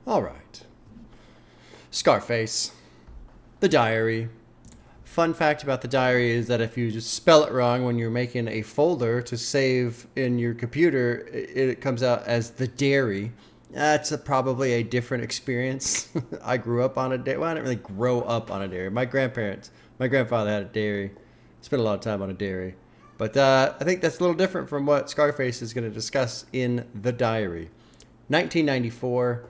All right. Scarface. The Diary. Fun fact about the diary is that if you just spell it wrong when you're making a folder to save in your computer, it comes out as the dairy. That's probably a different experience. I grew up on a dairy. Well, I didn't really grow up on a dairy. My grandfather had a dairy. Spent a lot of time on a dairy. But I think that's a little different from what Scarface is going to discuss in The Diary. 1994.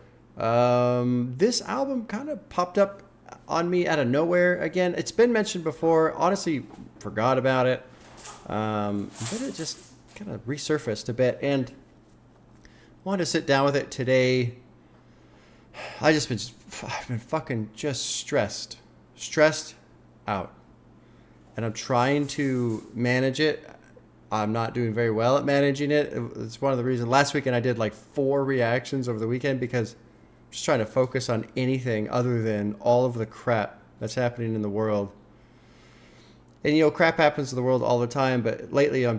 This album kind of popped up on me out of nowhere again. It's been mentioned before. Honestly, forgot about it. But it just kind of resurfaced a bit. And wanted to sit down with it today. I've been fucking just stressed out. And I'm trying to manage it. I'm not doing very well at managing it. It's one of the reasons. Last weekend I did like 4 reactions over the weekend because I'm just trying to focus on anything other than all of the crap that's happening in the world. And you know, crap happens in the world all the time, but lately I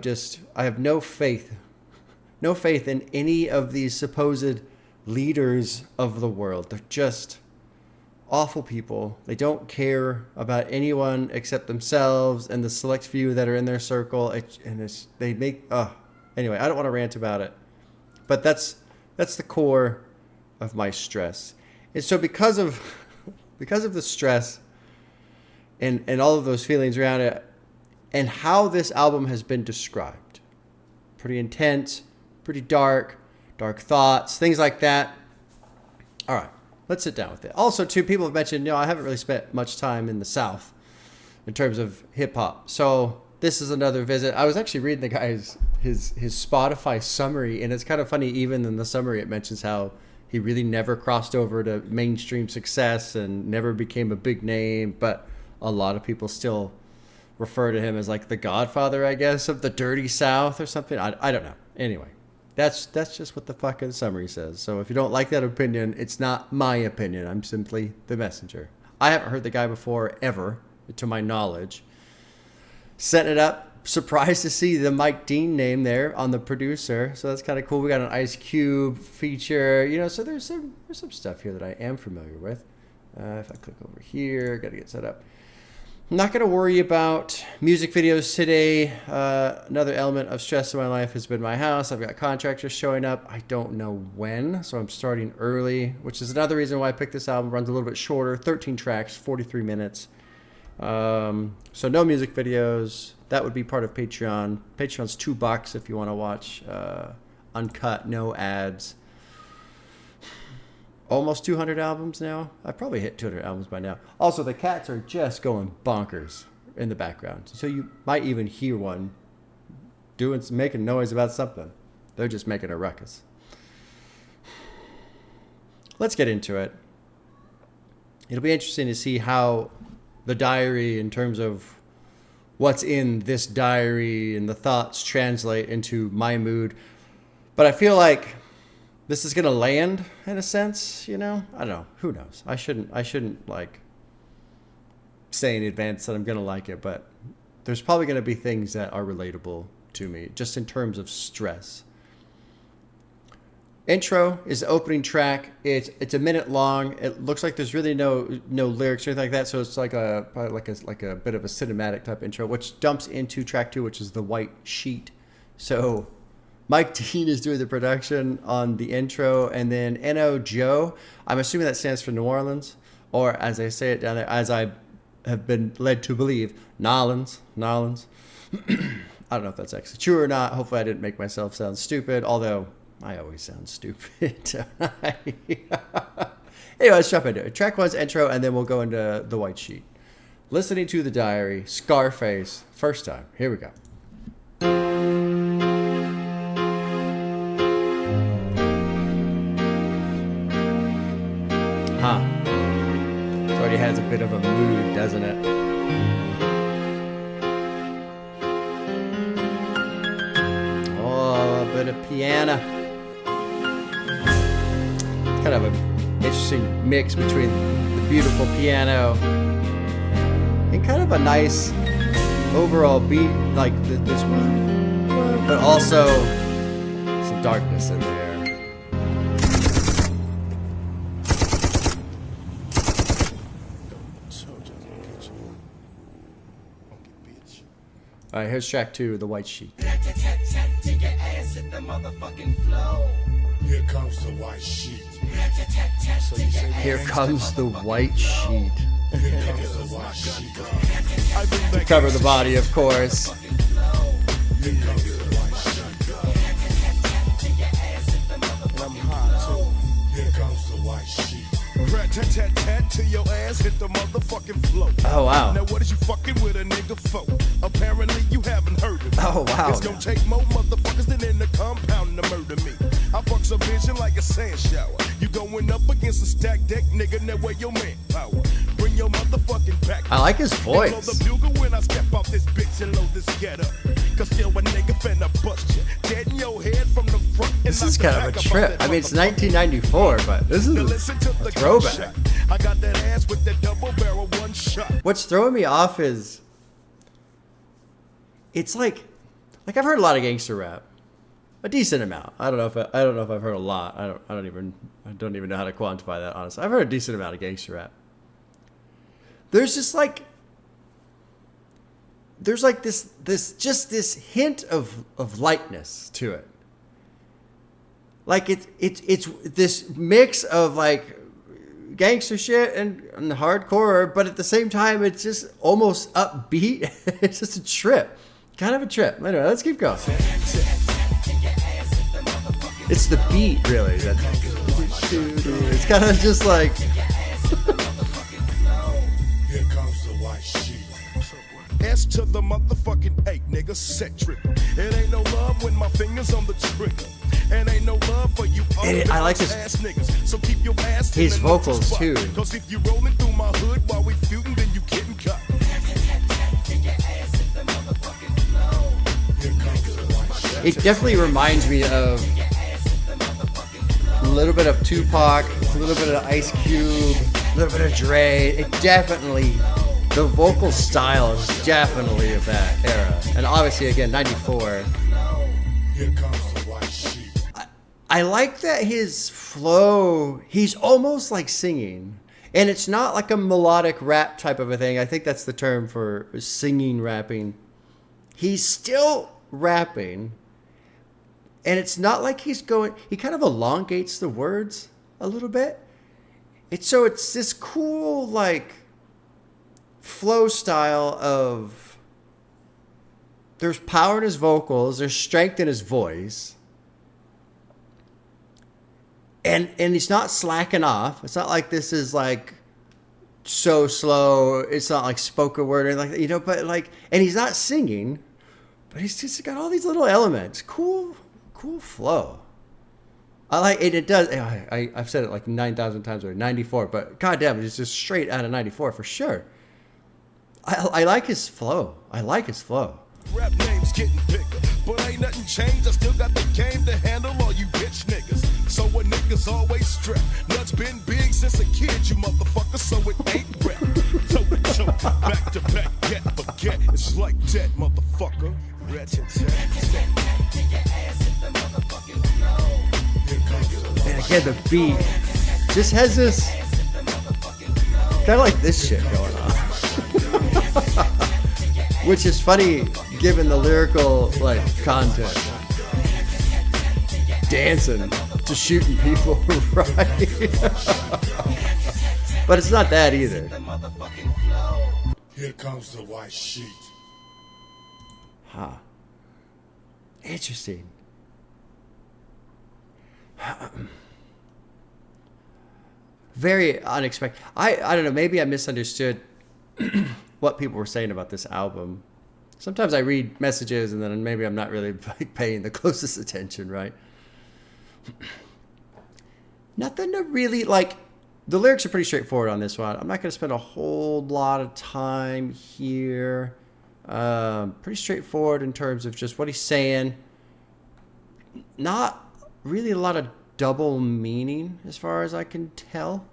have no faith in any of these supposed leaders of the world. They're just awful people. They don't care about anyone except themselves and the select few that are in their circle. Anyway, I don't want to rant about it, but that's the core of my stress. And so because of the stress and all of those feelings around it and how this album has been described, pretty intense, pretty dark thoughts, things like that. All right, let's sit down with it. Also, too, people have mentioned, I haven't really spent much time in the South in terms of hip hop. So this is another visit. I was actually reading the guy's his Spotify summary, and it's kind of funny. Even in the summary, it mentions how he really never crossed over to mainstream success and never became a big name, but a lot of people still refer to him as like the godfather, I guess, of the dirty South or something. I don't know. Anyway. That's just what the fucking summary says. So if you don't like that opinion, it's not my opinion. I'm simply the messenger. I haven't heard the guy before, ever, to my knowledge. Setting it up. Surprised to see the Mike Dean name there on the producer. So that's kind of cool. We got an Ice Cube feature. So there's some stuff here that I am familiar with. If I click over here, got to get set up. I'm not going to worry about music videos today. Another element of stress in my life has been my house. I've got contractors showing up. I don't know when, so I'm starting early, which is another reason why I picked this album. It runs a little bit shorter, 13 tracks, 43 minutes. So no music videos. That would be part of Patreon. Patreon's $2 if you want to watch uncut, no ads. Almost 200 albums now. I probably hit 200 albums by now. Also, the cats are just going bonkers in the background. So you might even hear one making noise about something. They're just making a ruckus. Let's get into it. It'll be interesting to see how the diary, in terms of what's in this diary and the thoughts, translate into my mood. But I feel like this is going to land in a sense, I don't know. Who knows? I shouldn't like say in advance that I'm going to like it, but there's probably going to be things that are relatable to me just in terms of stress. Intro is the opening track. It's a minute long. It looks like there's really no lyrics or anything like that, so it's like a bit of a cinematic type intro, which dumps into track 2, which is The White Sheet. So Mike Dean is doing the production on the intro, and then N.O. Joe, I'm assuming that stands for New Orleans, or as I say it down there, as I have been led to believe, Nolans. I don't know if that's actually true or not. Hopefully I didn't make myself sound stupid, although I always sound stupid. Anyway, let's jump into it. Track 1's intro, and then we'll go into The White Sheet. Listening to The Diary, Scarface, first time. Here we go. It already has a bit of a mood, doesn't it? Oh, a bit of piano. It's kind of an interesting mix between the beautiful piano and kind of a nice overall beat like this one, but also some darkness in there. right, here's track 2, The White Sheet. Here comes the white sheet. So you say Here comes the white sheet. Here comes the white sheet. I bring back Cover the body, of course. Here comes the white sheet. and I'm hot too. Here comes the white sheet. Rat-tat-tat-tat to your ass, hit the motherfucking flow. Oh, wow. Now what is you fucking with a nigga for? Apparently you haven't heard of me. Oh, wow. It's gonna take more motherfuckers than in the compound to murder me. I fuck some vision like a sand shower. You going up against a stack deck, nigga, now where your manpower? Bring your motherfucking back. I like his Blow voice. the bugle when I step off this bitch and load this get up. Cause still a nigga finna bust you. Dead in your head from the front. And This is knock the kind of a back trip. that I mean, it's motherfucker. 1994, but this is Now a listen to the throwback. gunshot. I got that ass with that double barrel one shot. What's throwing me off is it's like I've heard a lot of gangster rap, a decent amount. I don't know if I've heard a lot. I don't even know how to quantify that. Honestly, I've heard a decent amount of gangster rap. There's just like this hint of lightness to it. Like it's this mix of like gangster shit and hardcore, but at the same time, it's just almost upbeat. It's just a trip, kind of a trip. Anyway, let's keep going. It's the beat, really. It's kind of just like. Here comes the white sheet. S to the motherfucking 8, nigga, set tripping. It ain't no love when my fingers on the trigger. And ain't no love for you And I like his- ass niggas. So keep your ass in his the neutral vocals, spot. too. Cause if you rolling through my hood while we feuding, then you getting cut. Here comes the white sheet. It definitely reminds me of a little bit of Tupac, a little bit of Ice Cube, a little bit of Dre. It definitely, the vocal style is definitely of that era. And obviously, again, 94. Here comes the white sheet. I like that his flow, he's almost like singing. And it's not like a melodic rap type of a thing. I think that's the term for singing, rapping. He's still rapping. And it's not like he's going, he kind of elongates the words a little bit. It's this cool, like, flow style of, there's power in his vocals, there's strength in his voice. And he's not slacking off. It's not like this is like so slow. It's not like spoken word or anything like that, but like, and he's not singing, but he's just got all these little elements. Cool flow. I like it. It does. I've said it like 9,000 times already. 94, but goddamn, it's just straight out of 94 for sure. I like his flow. Rap names getting bigger, but ain't nothing changed. I still got the game to handle all you bitch niggas. So a niggas always strapped. Nuts been big since a kid, you motherfucker, so it ain't rap. Toe to toe, back to back, get forget. It's like that, motherfucker. And again, the beat just has this kind of like this shit going on. Which is funny given the lyrical like content. Dancing to shooting people, right? But it's not that either. Here comes the white sheet. Huh. Interesting. Very unexpected. I don't know, maybe I misunderstood what people were saying about this album. Sometimes I read messages and then maybe I'm not really paying the closest attention, right? Nothing to really like. The lyrics are pretty straightforward on this one. I'm not going to spend a whole lot of time here. Pretty straightforward in terms of just what he's saying. Not really a lot of double meaning as far as I can tell.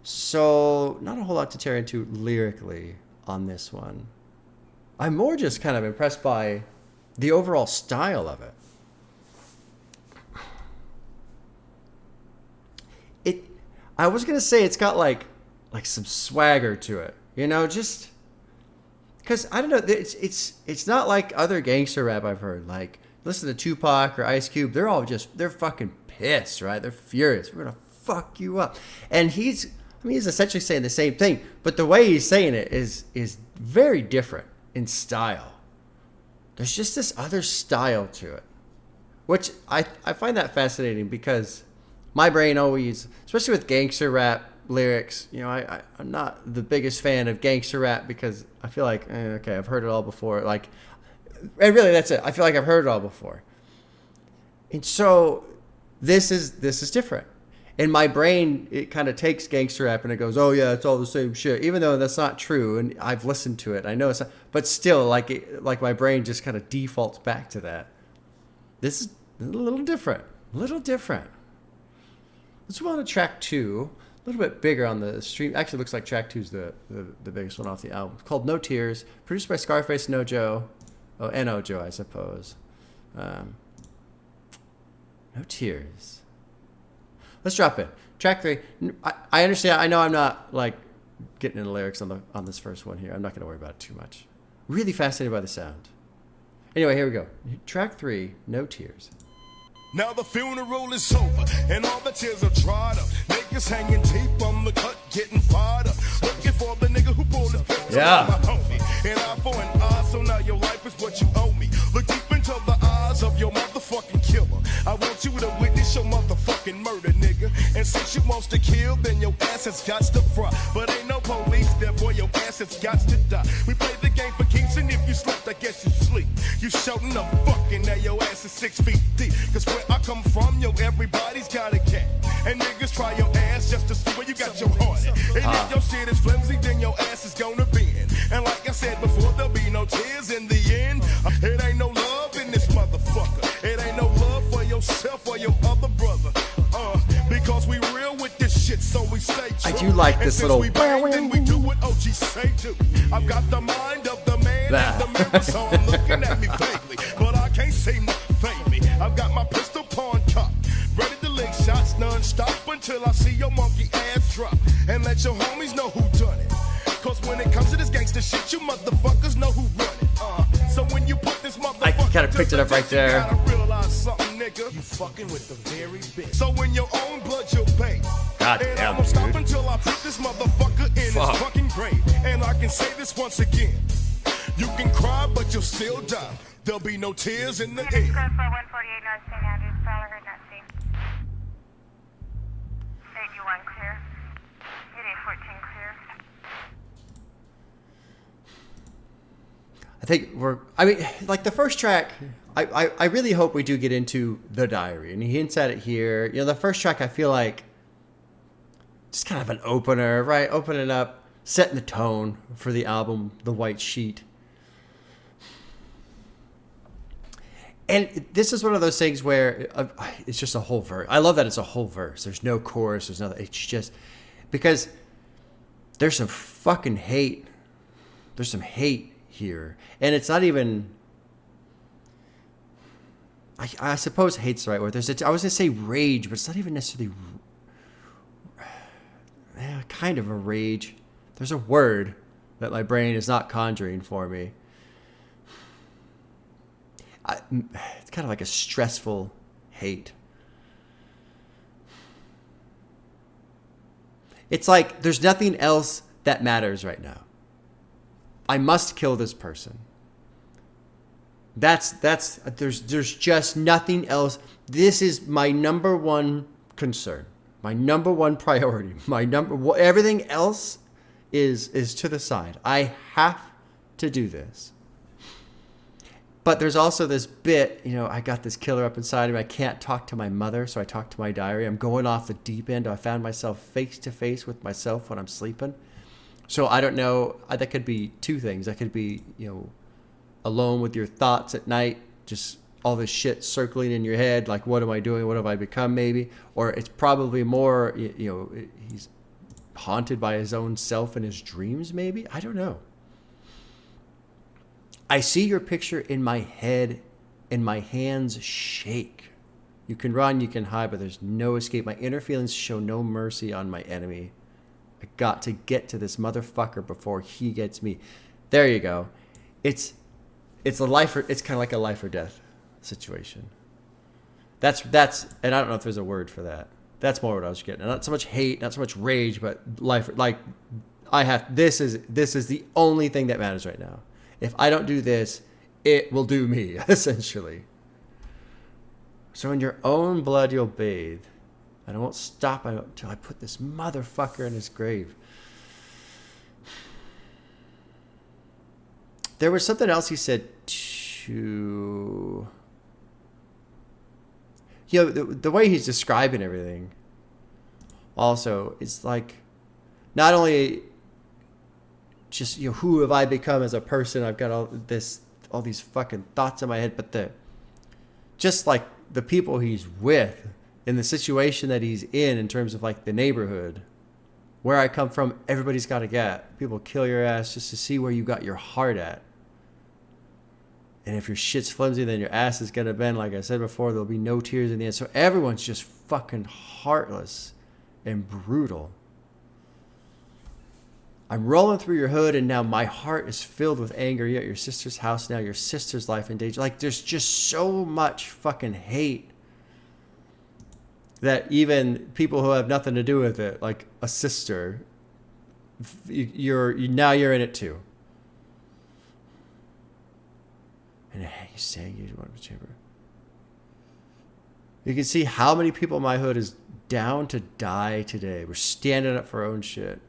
So not a whole lot to tear into lyrically on this one. I'm more just kind of impressed by the overall style of it. I was going to say it's got like some swagger to it. Just because I don't know, it's not like other gangster rap I've heard. Like, listen to Tupac or Ice Cube, they're fucking pissed, right? They're furious. We're gonna fuck you up. And he's essentially saying the same thing, but the way he's saying it is very different in style. There's just this other style to it, which I find that fascinating, because my brain always, especially with gangster rap lyrics, you know, I'm not the biggest fan of gangster rap because I feel like, okay, I've heard it all before. Like, and really that's it. I feel like I've heard it all before. And so this is different. In my brain, it kind of takes gangster rap and it goes, oh yeah, it's all the same shit, even though that's not true. And I've listened to it. I know it's not, but still, like my brain just kind of defaults back to that. This is a little different. Let's move on to track 2. A little bit bigger on the stream. Actually, looks like track 2 is the biggest one off the album. It's called No Tears, produced by Scarface, No Joe. Oh, N.O. Joe, I suppose. No Tears. Let's drop it. Track 3. I understand. I know I'm not like getting into lyrics on this first one here. I'm not going to worry about it too much. Really fascinated by the sound. Anyway, here we go. Track 3, No Tears. Now the funeral is over, and all the tears are dried up. Niggas hanging deep on the cut, getting fired up. Looking for the nigga who pulled his pants on my homie. And eye for an eye, so now your life is what you owe me. Look deep into the eyes of your motherfucking killer. I want you to witness your motherfucking murder, nigga. And since you wants to kill, then your ass has got to fry. But ain't no police, therefore your ass has got to die. We play the game for keeps, and if you slept, I guess you sleep. You shouting up fucking, now your ass is 6 feet deep. Cause where I come from, yo, everybody's got a cat. And niggas try your ass just to see where you got your heart at. And if your shit is flimsy, then your ass is gonna bend. And like I said before, there'll be no tears in the end. It ain't no love in this motherfucker. It ain't no love for yourself or your other brother. Because we real with this shit, so we stay true. I do like this little. We bang, then we do what OG say do. I've got the mind of the man in the mirror, so I'm looking at me vaguely. But I can't say nothing fade me. I've got my pistol pawn cocked, ready to lick shots non-stop until I see your monkey ass drop. And let your homies know who done it. Cause when it comes to this gangster shit, you motherfuckers know who run it. So when you put this motherfucker, I kind of picked it up right there. You gotta realize something, nigga. You fucking with the very best. So when your own blood, you'll pay. God and damn, I'm gonna stop dude. until I put this motherfucker in his fucking grave. And I can say this once again. You can cry, but you'll still die. There'll be no tears in the end. 148 North St. Andrews, Prowler heard not seen. 81 clear. 8814 clear. I think like the first track, I really hope we do get into The Diary. And he hints at it here. You know, the first track I feel like just kind of an opener, right? Opening up, setting the tone for the album, The White Sheet. And this is one of those things where it's just a whole verse. I love that it's a whole verse. There's no chorus. There's nothing. It's just because there's some fucking hate. There's some hate here. And it's not even... I suppose hate's the right word. I was going to say rage, but it's not even necessarily... kind of a rage. There's a word that my brain is not conjuring for me. It's kind of like a stressful hate. It's like there's nothing else that matters right now. I must kill this person. There's just nothing else. This is my number one concern, my number one priority, everything else is to the side. I have to do this. But there's also this bit, you know, I got this killer up inside of me. I can't talk to my mother, so I talk to my diary. I'm going off the deep end. I found myself face to face with myself when I'm sleeping. So I don't know. That could be two things. That could be, you know, alone with your thoughts at night, just all this shit circling in your head, like, what am I doing? What have I become, maybe? Or it's probably more, you know, he's haunted by his own self and his dreams, maybe? I don't know. I see your picture in my head and my hands shake. You can run, you can hide, but there's no escape. My inner feelings show no mercy on my enemy. I got to get to this motherfucker before he gets me. There you go. It's a life or it's kind of like a life or death situation. That's and I don't know if there's a word for that. That's more what I was getting. Not so much hate, not so much rage, but life. Like this is the only thing that matters right now. If I don't do this, it will do me, essentially. So in your own blood you'll bathe, and I won't stop until I put this motherfucker in his grave. There was something else he said too. You know, the way he's describing everything also is like, not only just, you know, who have I become as a person? I've got all these fucking thoughts in my head, but just like the people he's with in the situation that he's in terms of like the neighborhood, where I come from, everybody's got a gap. People kill your ass just to see where you got your heart at. And if your shit's flimsy, then your ass is going to bend. Like I said before, there'll be no tears in the end. So everyone's just fucking heartless and brutal. I'm rolling through your hood, and now my heart is filled with anger. You're at your sister's house now, your sister's life in danger. Like, there's just so much fucking hate that even people who have nothing to do with it, like a sister, you're in it too. And he's saying you want to chamber. You can see how many people in my hood is down to die today. We're standing up for our own shit.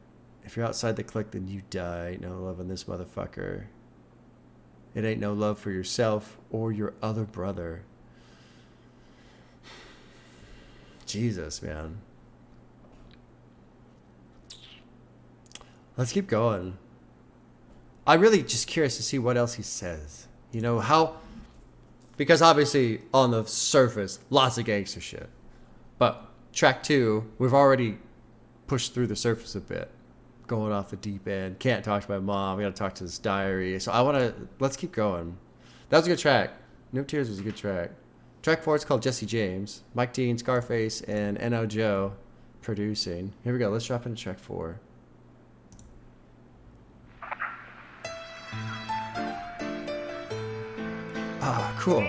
If you're outside the clique, then you die. Ain't no love in this motherfucker. It ain't no love for yourself or your other brother. Jesus, man. Let's keep going. I'm really just curious to see what else he says. You know, how... Because obviously, on the surface, lots of gangster shit. But track 2, we've already pushed through the surface a bit. Going off the deep end. Can't talk to my mom. We got to talk to this diary. So I want to... Let's keep going. That was a good track. No Tears was a good track. Track 4 is called Jesse James. Mike Dean, Scarface, and N.O. Joe producing. Here we go. Let's drop into track 4. Ah, cool.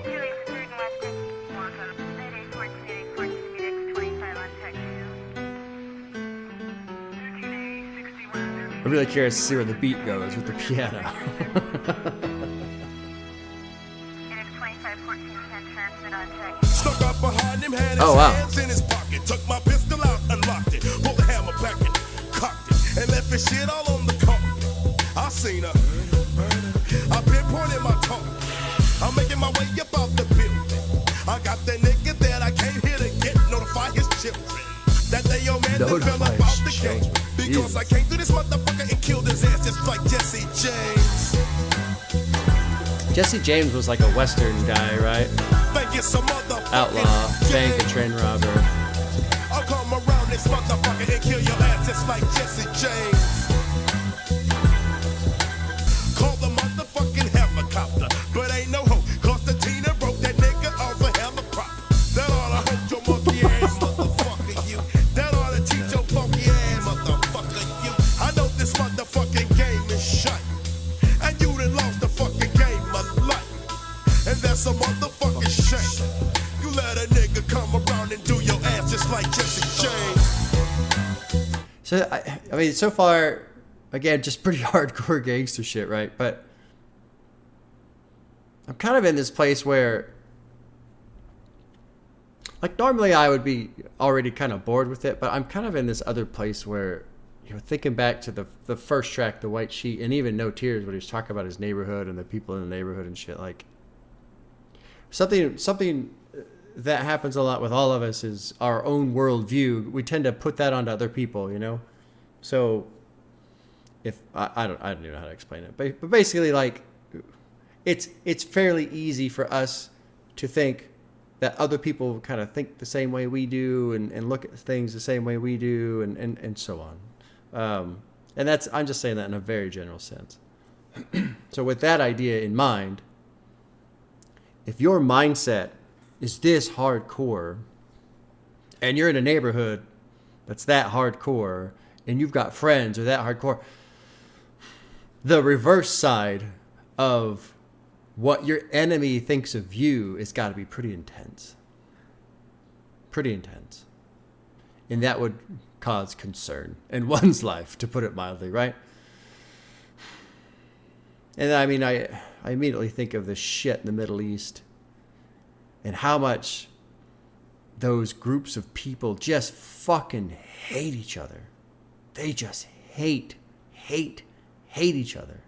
I'm really curious to see where the beat goes with the piano. Stuck up behind him, had his Oh, wow. hands in his pocket. Took my pistol out, unlocked it. Pulled the hammer back and cocked it. And left his shit all on the carpet. I seen her. I pinpointed my target. I'm making my way up out the building. I got that nigga that I came here to get. Notify his children that they old man done fell Notify about his the game. children. Because Jesus. I came through this motherfucker and killed his ass just like Jesse James. Jesse James was like a Western guy, right? Think it's a motherfucking Outlaw, bank and game. train robber. I'll come around this motherfucker and kill your ass just like Jesse James. Call the motherfucking helicopter, but ain't no hope. Cause the Tina broke that nigga off a helicopter. That oughta hope your monkey ass motherfucker you. That oughta teach your funky ass motherfucker you. I know this motherfucking game is shut. And you done lost the fucking game of life. And that's a motherfucking shame. You let a nigga come around and do your ass just like Jesse James. So, I mean, so far, again, just pretty hardcore gangster shit, right? But I'm kind of in this place where, like, normally I would be already kind of bored with it, but I'm kind of in this other place where, you know, thinking back to the first track, The White Sheet, and even No Tears, when he was talking about his neighborhood and the people in the neighborhood and shit, like, something that happens a lot with all of us is our own worldview. We tend to put that onto other people, you know? So, if I don't even know how to explain it, but basically, like, it's fairly easy for us to think that other people kind of think the same way we do and look at things the same way we do and so on. And that's, I'm just saying that in a very general sense. So with that idea in mind, if your mindset is this hardcore and you're in a neighborhood that's that hardcore and you've got friends or that hardcore, the reverse side of what your enemy thinks of you has got to be pretty intense. Pretty intense. And that would cause concern in one's life, to put it mildly, right? And I mean, I immediately think of the shit in the Middle East and how much those groups of people just fucking hate each other. They just hate each other.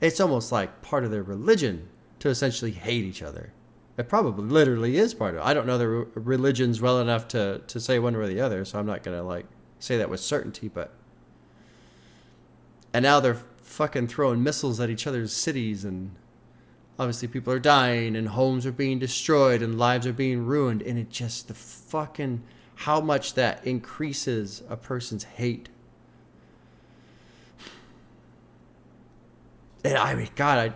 It's almost like part of their religion to essentially hate each other. It probably literally is part of it. I don't know the religions well enough to say one way or the other, so I'm not going to like say that with certainty, but... And now they're fucking throwing missiles at each other's cities, and obviously people are dying, and homes are being destroyed, and lives are being ruined, and it just, the fucking... how much that increases a person's hate. And I mean, God,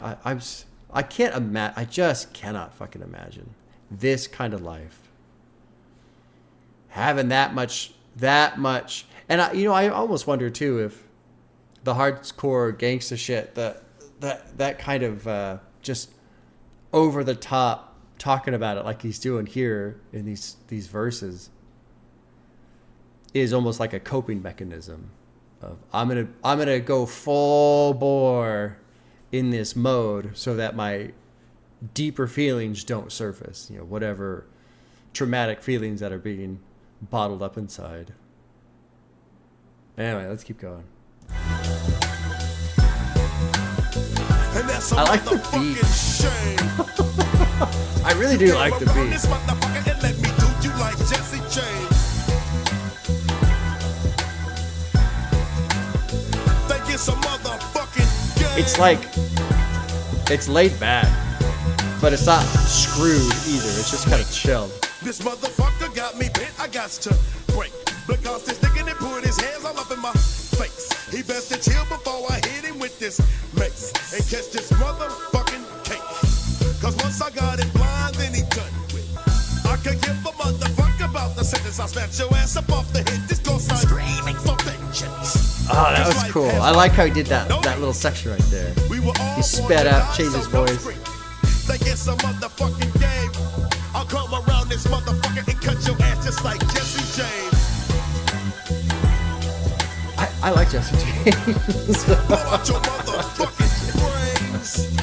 I can't imagine. I just cannot fucking imagine this kind of life. Having that much. And I almost wonder too if the hardcore gangster shit, that kind of just over the top talking about it like he's doing here in these verses is almost like a coping mechanism of I'm gonna go full bore in this mode so that my deeper feelings don't surface, whatever traumatic feelings that are being bottled up inside. Anyway, let's keep going. I like the beat. I really do like the beat. It's like, it's laid back, but it's not screwed either. It's just kind of chilled. This motherfucker got me bent, I got to break. Because this nigga done put his hands all up in my face. He best to chill before I hit him with this mace and catch this motherfucking case. Cause once I got it blind, then he done with. I could give a motherfucker about the sentence. I snatch your ass up off the head. This gon' sound screaming for vengeance. Oh, that was cool. I like how he did that little section right there. He sped up, changed his voice. Think it's a motherfucking game. I'll come around this motherfucker and cut your ass just like Jesse James. I like Jesse James. Blow out your motherfucking brains.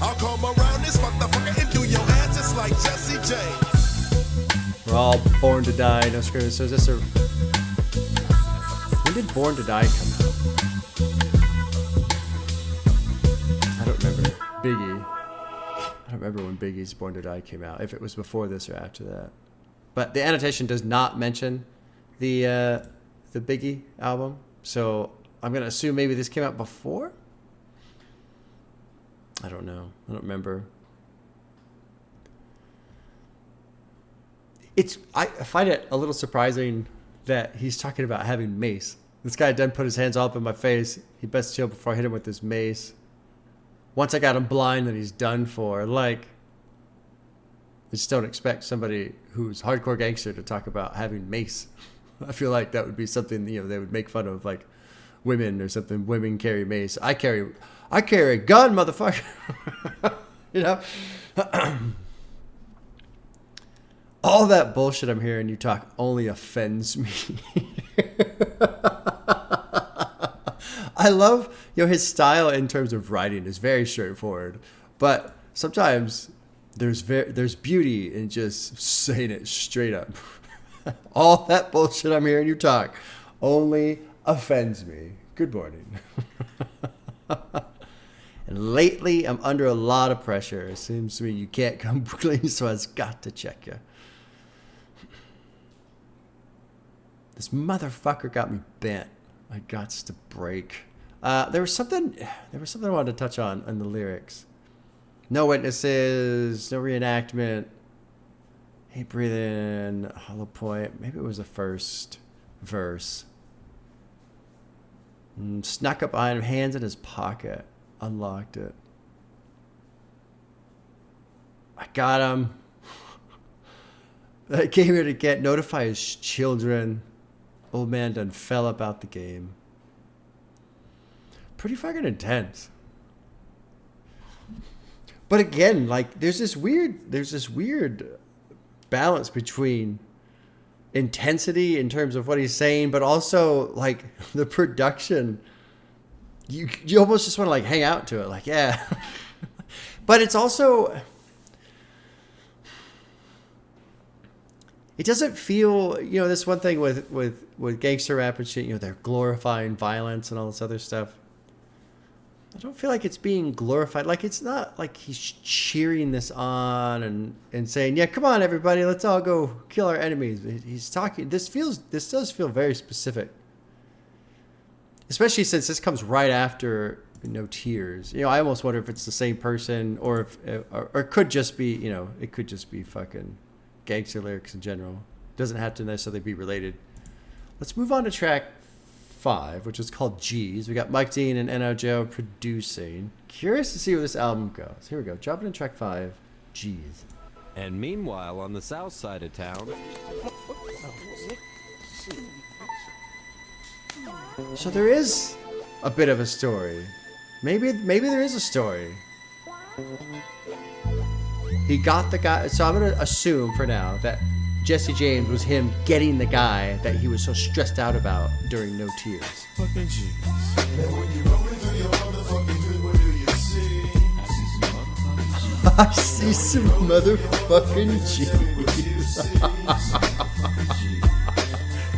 I'll come around this motherfucker and do your ass just like Jesse James. We're all born to die. No screw. So is this a... When did Born to Die come out? I don't remember. Biggie. I don't remember when Biggie's Born to Die came out, if it was before this or after that. But the annotation does not mention the Biggie album, so I'm going to assume maybe this came out before? I don't know. I don't remember. I find it a little surprising that he's talking about having mace. This guy done put his hands all up in my face. He best chill before I hit him with this mace. Once I got him blind, then he's done for. Like, I just don't expect somebody who's hardcore gangster to talk about having mace. I feel like that would be something, they would make fun of, like women or something. Women carry mace. I carry a gun, motherfucker. All that bullshit I'm hearing you talk only offends me. I love, his style in terms of writing is very straightforward, but sometimes there's beauty in just saying it straight up. All that bullshit I'm hearing you talk only offends me. Good morning. And lately, I'm under a lot of pressure. It seems to me you can't come clean, so I've got to check you. This motherfucker got me bent. My guts to break. There was something I wanted to touch on in the lyrics. No witnesses, no reenactment. Hey, breathe in, hollow point. Maybe it was the first verse. Snuck up on him, hands in his pocket. Unlocked it. I got him. I came here to notify his children. Old man done fell up out the game. pretty fucking intense. But again, like there's this weird balance between intensity in terms of what he's saying, but also like the production. You almost just want to like hang out to it, like yeah. But it's also, it doesn't feel, you know, this one thing with gangster rap and shit, you know, they're glorifying violence and all this other stuff. I don't feel like it's being glorified. Like, it's not like he's cheering this on and saying, yeah, come on, everybody, let's all go kill our enemies. He's talking, this does feel very specific. Especially since this comes right after No Tears. You know, I almost wonder if it's the same person or it could just be, you know, it could just be fucking gangster lyrics in general. Doesn't have to necessarily be related. Let's move on to track 5, which is called G's. We got Mike Dean and NOJO producing. Curious to see where this album goes. Here we go. Jumping in track 5, G's. And meanwhile, on the south side of town... So there is a bit of a story. Maybe there is a story. He got the guy. So I'm going to assume for now that Jesse James was him getting the guy that he was so stressed out about during No Tears. Fucking G's. I see some motherfucking G's.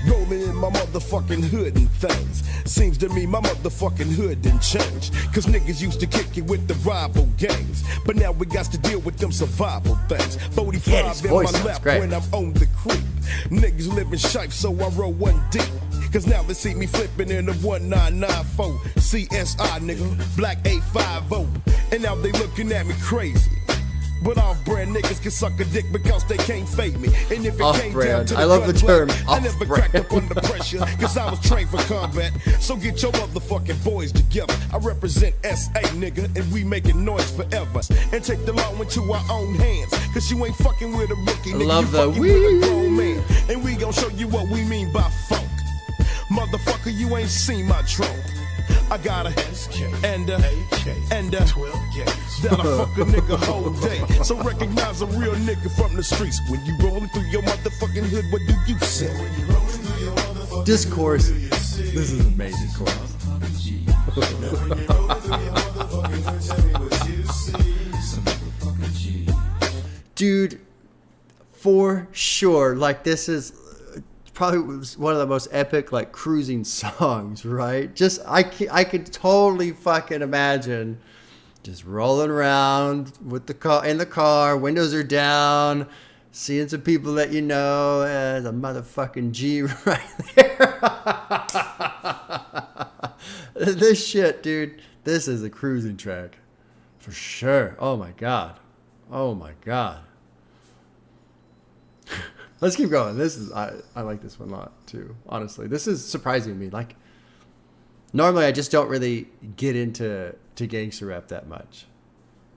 Rolling in my motherfucking hood and things. Seems to me my motherfucking hood didn't change. Cause niggas used to kick it with the rival gangs. But now we got to deal with them survival things. 45 in my lap when I'm on the creep. Niggas living shipe, so I roll one deep. Cause now they see me flipping in the 1994 CSI, nigga, black 850. And now they looking at me crazy. But off-brand niggas can suck a dick because they can't fade me. And if it came down to the I love the term I never cracked up under pressure cause I was trained for combat. So get your motherfucking boys together. I represent SA, nigga, and we making noise forever. And take the law into our own hands. Cause you ain't fucking with a rookie, nigga. Love you the fucking with a grown man. And we gon' show you what we mean by funk. Motherfucker, you ain't seen my trunk. I got a and a 12 gauge that'll fuck a nigga whole day. So recognize a real nigga from the streets. When you rolling through your motherfucking hood, what do you say? This chorus, this is an amazing chorus. Dude, for sure, like this is probably one of the most epic like cruising songs, right? Just I could totally fucking imagine just rolling around with the car in the car, windows are down, seeing some people that you know as a motherfucking G right there. This shit, dude, this is a cruising track for sure. Oh my god. Let's keep going. This is I like this one a lot too. Honestly, this is surprising me. Like, normally I just don't really get into gangster rap that much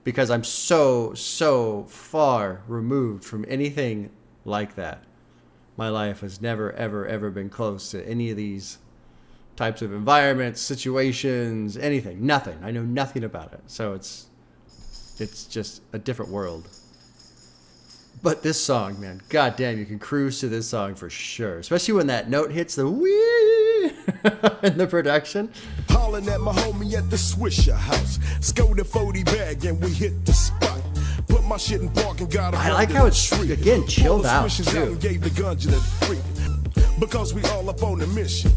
because I'm so far removed from anything like that. My life has never ever been close to any of these types of environments, situations, anything. Nothing. I know nothing about it. So it's just a different world. But this song, man, goddamn, you can cruise to this song for sure. Especially when that note hits the wee in the production. Hollering at my homie at the Swisher house. Skoda 40 bag and we hit the spot. Put my shit in park and got I like how it's, again, chilled out, too. too. And gave the gun to the freak. Because we all up on the mission.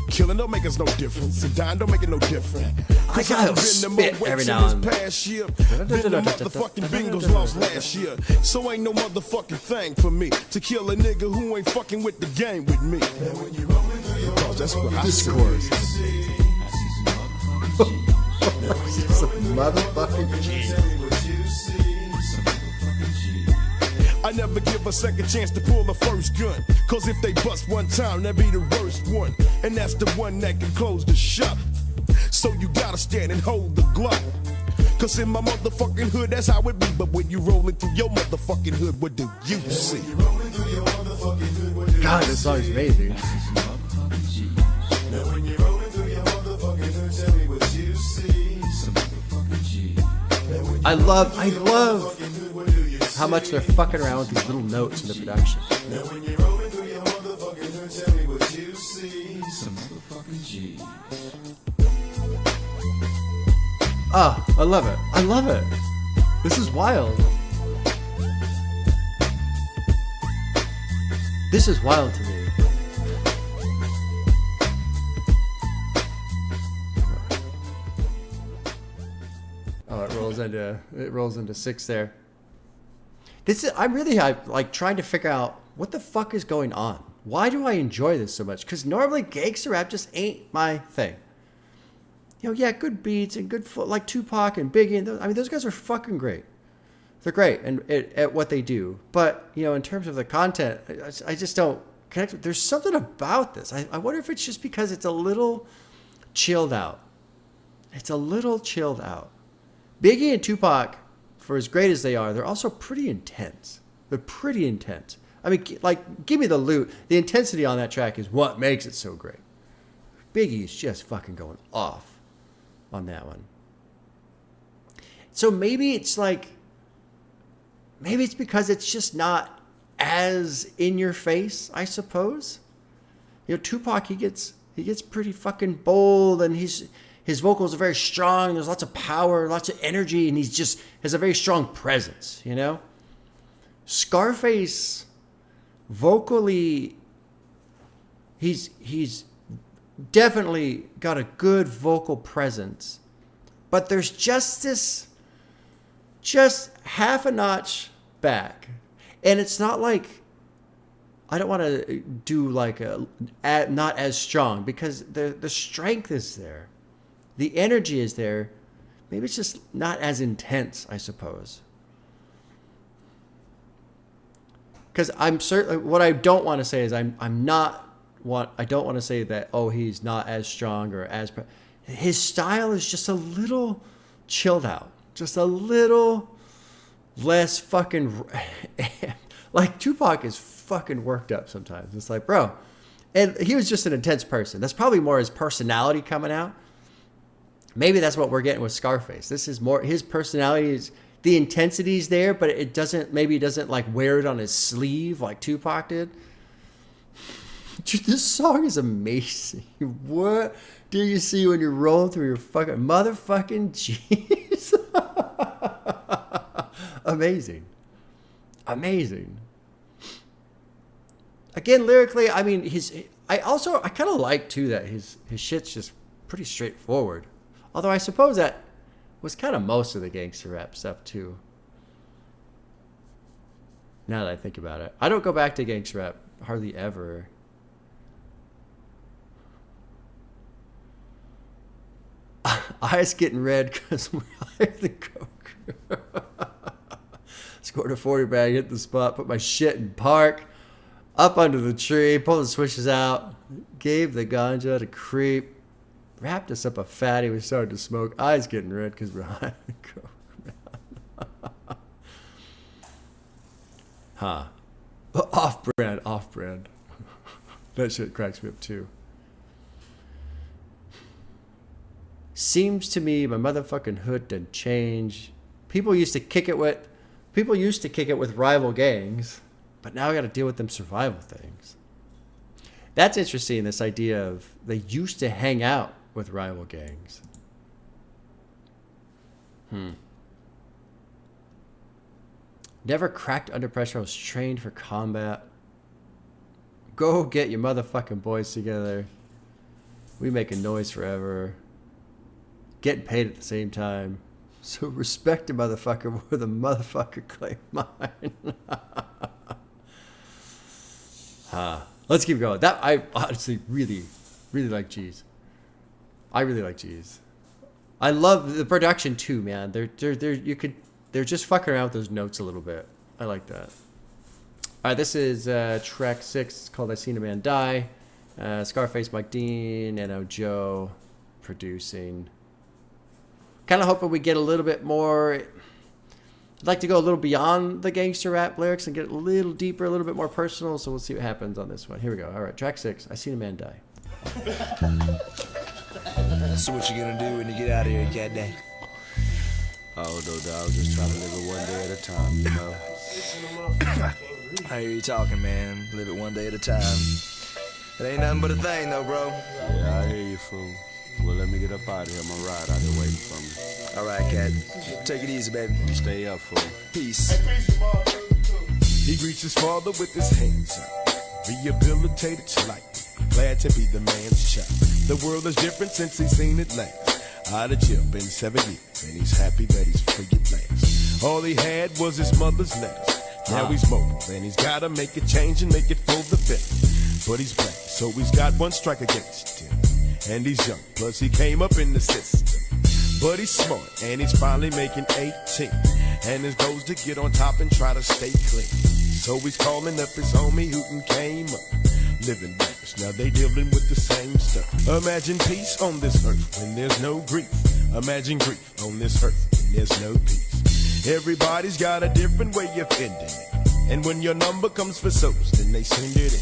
Killing don't make us no difference, and dying don't make it no different. I gotta spit every now and then. Past year, than the motherfucking Bengals lost last year. So ain't no motherfucking thing for me to kill a nigga who ain't fucking with the game with me. Because that's what I This see. chorus. Some motherfucking G. I never give a second chance to pull the first gun. Cause if they bust one time, that be the worst one. And that's the one that can close the shop. So you gotta stand and hold the Glock. Cause in my motherfucking hood, that's how it be. But when you rollin' through your motherfucking hood, what do you see? God, this song is amazing. I love how much they're fucking around with these little notes in the production. Now when you're rolling through your motherfucking hood, tell me what you see. Some motherfucking G. Oh, I love it. I love it. This is wild. This is wild to me. Oh, it rolls into 6 there. I'm really like trying to figure out what the fuck is going on. Why do I enjoy this so much? Because normally gangster rap just ain't my thing. You know, yeah, good beats and good like Tupac and Biggie. And those guys are fucking great. They're great and at what they do. But you know, in terms of the content, I just don't connect. There's something about this. I wonder if it's just because it's a little chilled out. It's a little chilled out. Biggie and Tupac, for as great as they are, they're also pretty intense. They're pretty intense. I mean, like, give me the loot. The intensity on that track is what makes it so great. Biggie is just fucking going off on that one. So maybe it's because it's just not as in your face, I suppose. You know, Tupac, he gets pretty fucking bold, and his vocals are very strong. There's lots of power, lots of energy, and he's just has a very strong presence, you know? Scarface, vocally, he's definitely got a good vocal presence, but there's just half a notch back. And it's not like, I don't want to do like not as strong, because the strength is there. The energy is there. Maybe it's just not as intense, I suppose. Because I'm certain, what I don't want to say is I don't want to say that, oh, he's not as strong or as, his style is just a little chilled out. Just a little less fucking, like Tupac is fucking worked up sometimes. It's like, bro, and he was just an intense person. That's probably more his personality coming out. Maybe that's what we're getting with Scarface. This is more his personality. Is the intensity's there, but it doesn't like wear it on his sleeve like Tupac did. Dude, this song is amazing. What do you see when you're rolling through your fucking motherfucking G's? Amazing. Again, lyrically, I mean, I kind of like too that his shit's just pretty straightforward. Although I suppose that was kind of most of the gangster rap stuff too. Now that I think about it, I don't go back to gangster rap hardly ever. Eyes getting red because we're higher than coke. Scored a 40 bag, hit the spot, put my shit in park, up under the tree, pulled the switches out, gave the ganja to creep, wrapped us up a fatty, we started to smoke, eyes getting red because we're higher than coke, man. Huh. Off-brand. That shit cracks me up too. Seems to me my motherfucking hood didn't change. People used to kick it with rival gangs, but now I got to deal with them survival things. That's interesting, this idea of they used to hang out with rival gangs. Never cracked under pressure. I was trained for combat. Go get your motherfucking boys together. We make a noise forever. Getting paid at the same time. So respect a motherfucker with a motherfucker claim mine. Let's keep going. That I honestly really like G's. I really like G's. I love the production too, man. They're just fucking around with those notes a little bit. I like that. All right, this is track 6. It's called "I Seen a Man Die." Scarface, Mike Dean, and Joe producing. Kind of hoping we get a little bit more. I'd like to go a little beyond the gangster rap lyrics and get a little deeper, a little bit more personal. So we'll see what happens on this one. Here we go. All right, track 6. "I Seen a Man Die." So what you gonna do when you get out of here, cat day? Oh, no, dog. Just trying to live it one day at a time, you know? I hear you talking, man. Live it one day at a time. It ain't nothing but a thing, though, bro. Yeah, I hear you, fool. Well, let me get up out of here. I'm gonna ride out here waiting for me. All right, cat. Take it easy, baby. You stay up, fool. Peace. He greets his father with his hands up, rehabilitated slightly, glad to be the man's child. The world is different since he's seen it last. Out of jail, been 7 years, and he's happy that he's free at last. All he had was his mother's letters. Now he's mobile, and he's gotta make a change and make it for the better. But he's black, so he's got one strike against him. And he's young, plus he came up in the system. But he's smart, and he's finally making 18. And his goal's to get on top and try to stay clean. So he's calling up his homie who came up, living lavish. Now they dealing with the same stuff. Imagine peace on this earth when there's no grief. Imagine grief on this earth when there's no peace. Everybody's got a different way of ending it. And when your number comes for souls, then they send it in.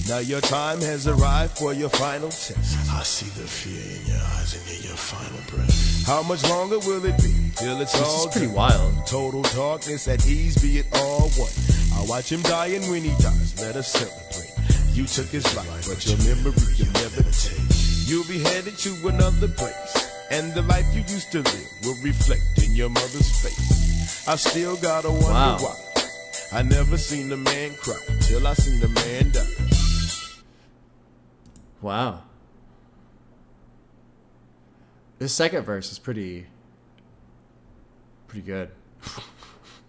Now your time has arrived for your final test. I see the fear in your eyes and hear your final breath. How much longer will it be till it's all This is pretty done? wild. Total darkness, at ease, be it all one. I watch him die, and when he dies, let us celebrate. You took his life, but your memory you'll never take. You'll be headed to another place, and the life you used to live will reflect in your mother's face. I still gotta wonder Wow. why I never seen a man cry till I seen a man die. Wow. This second verse is pretty good.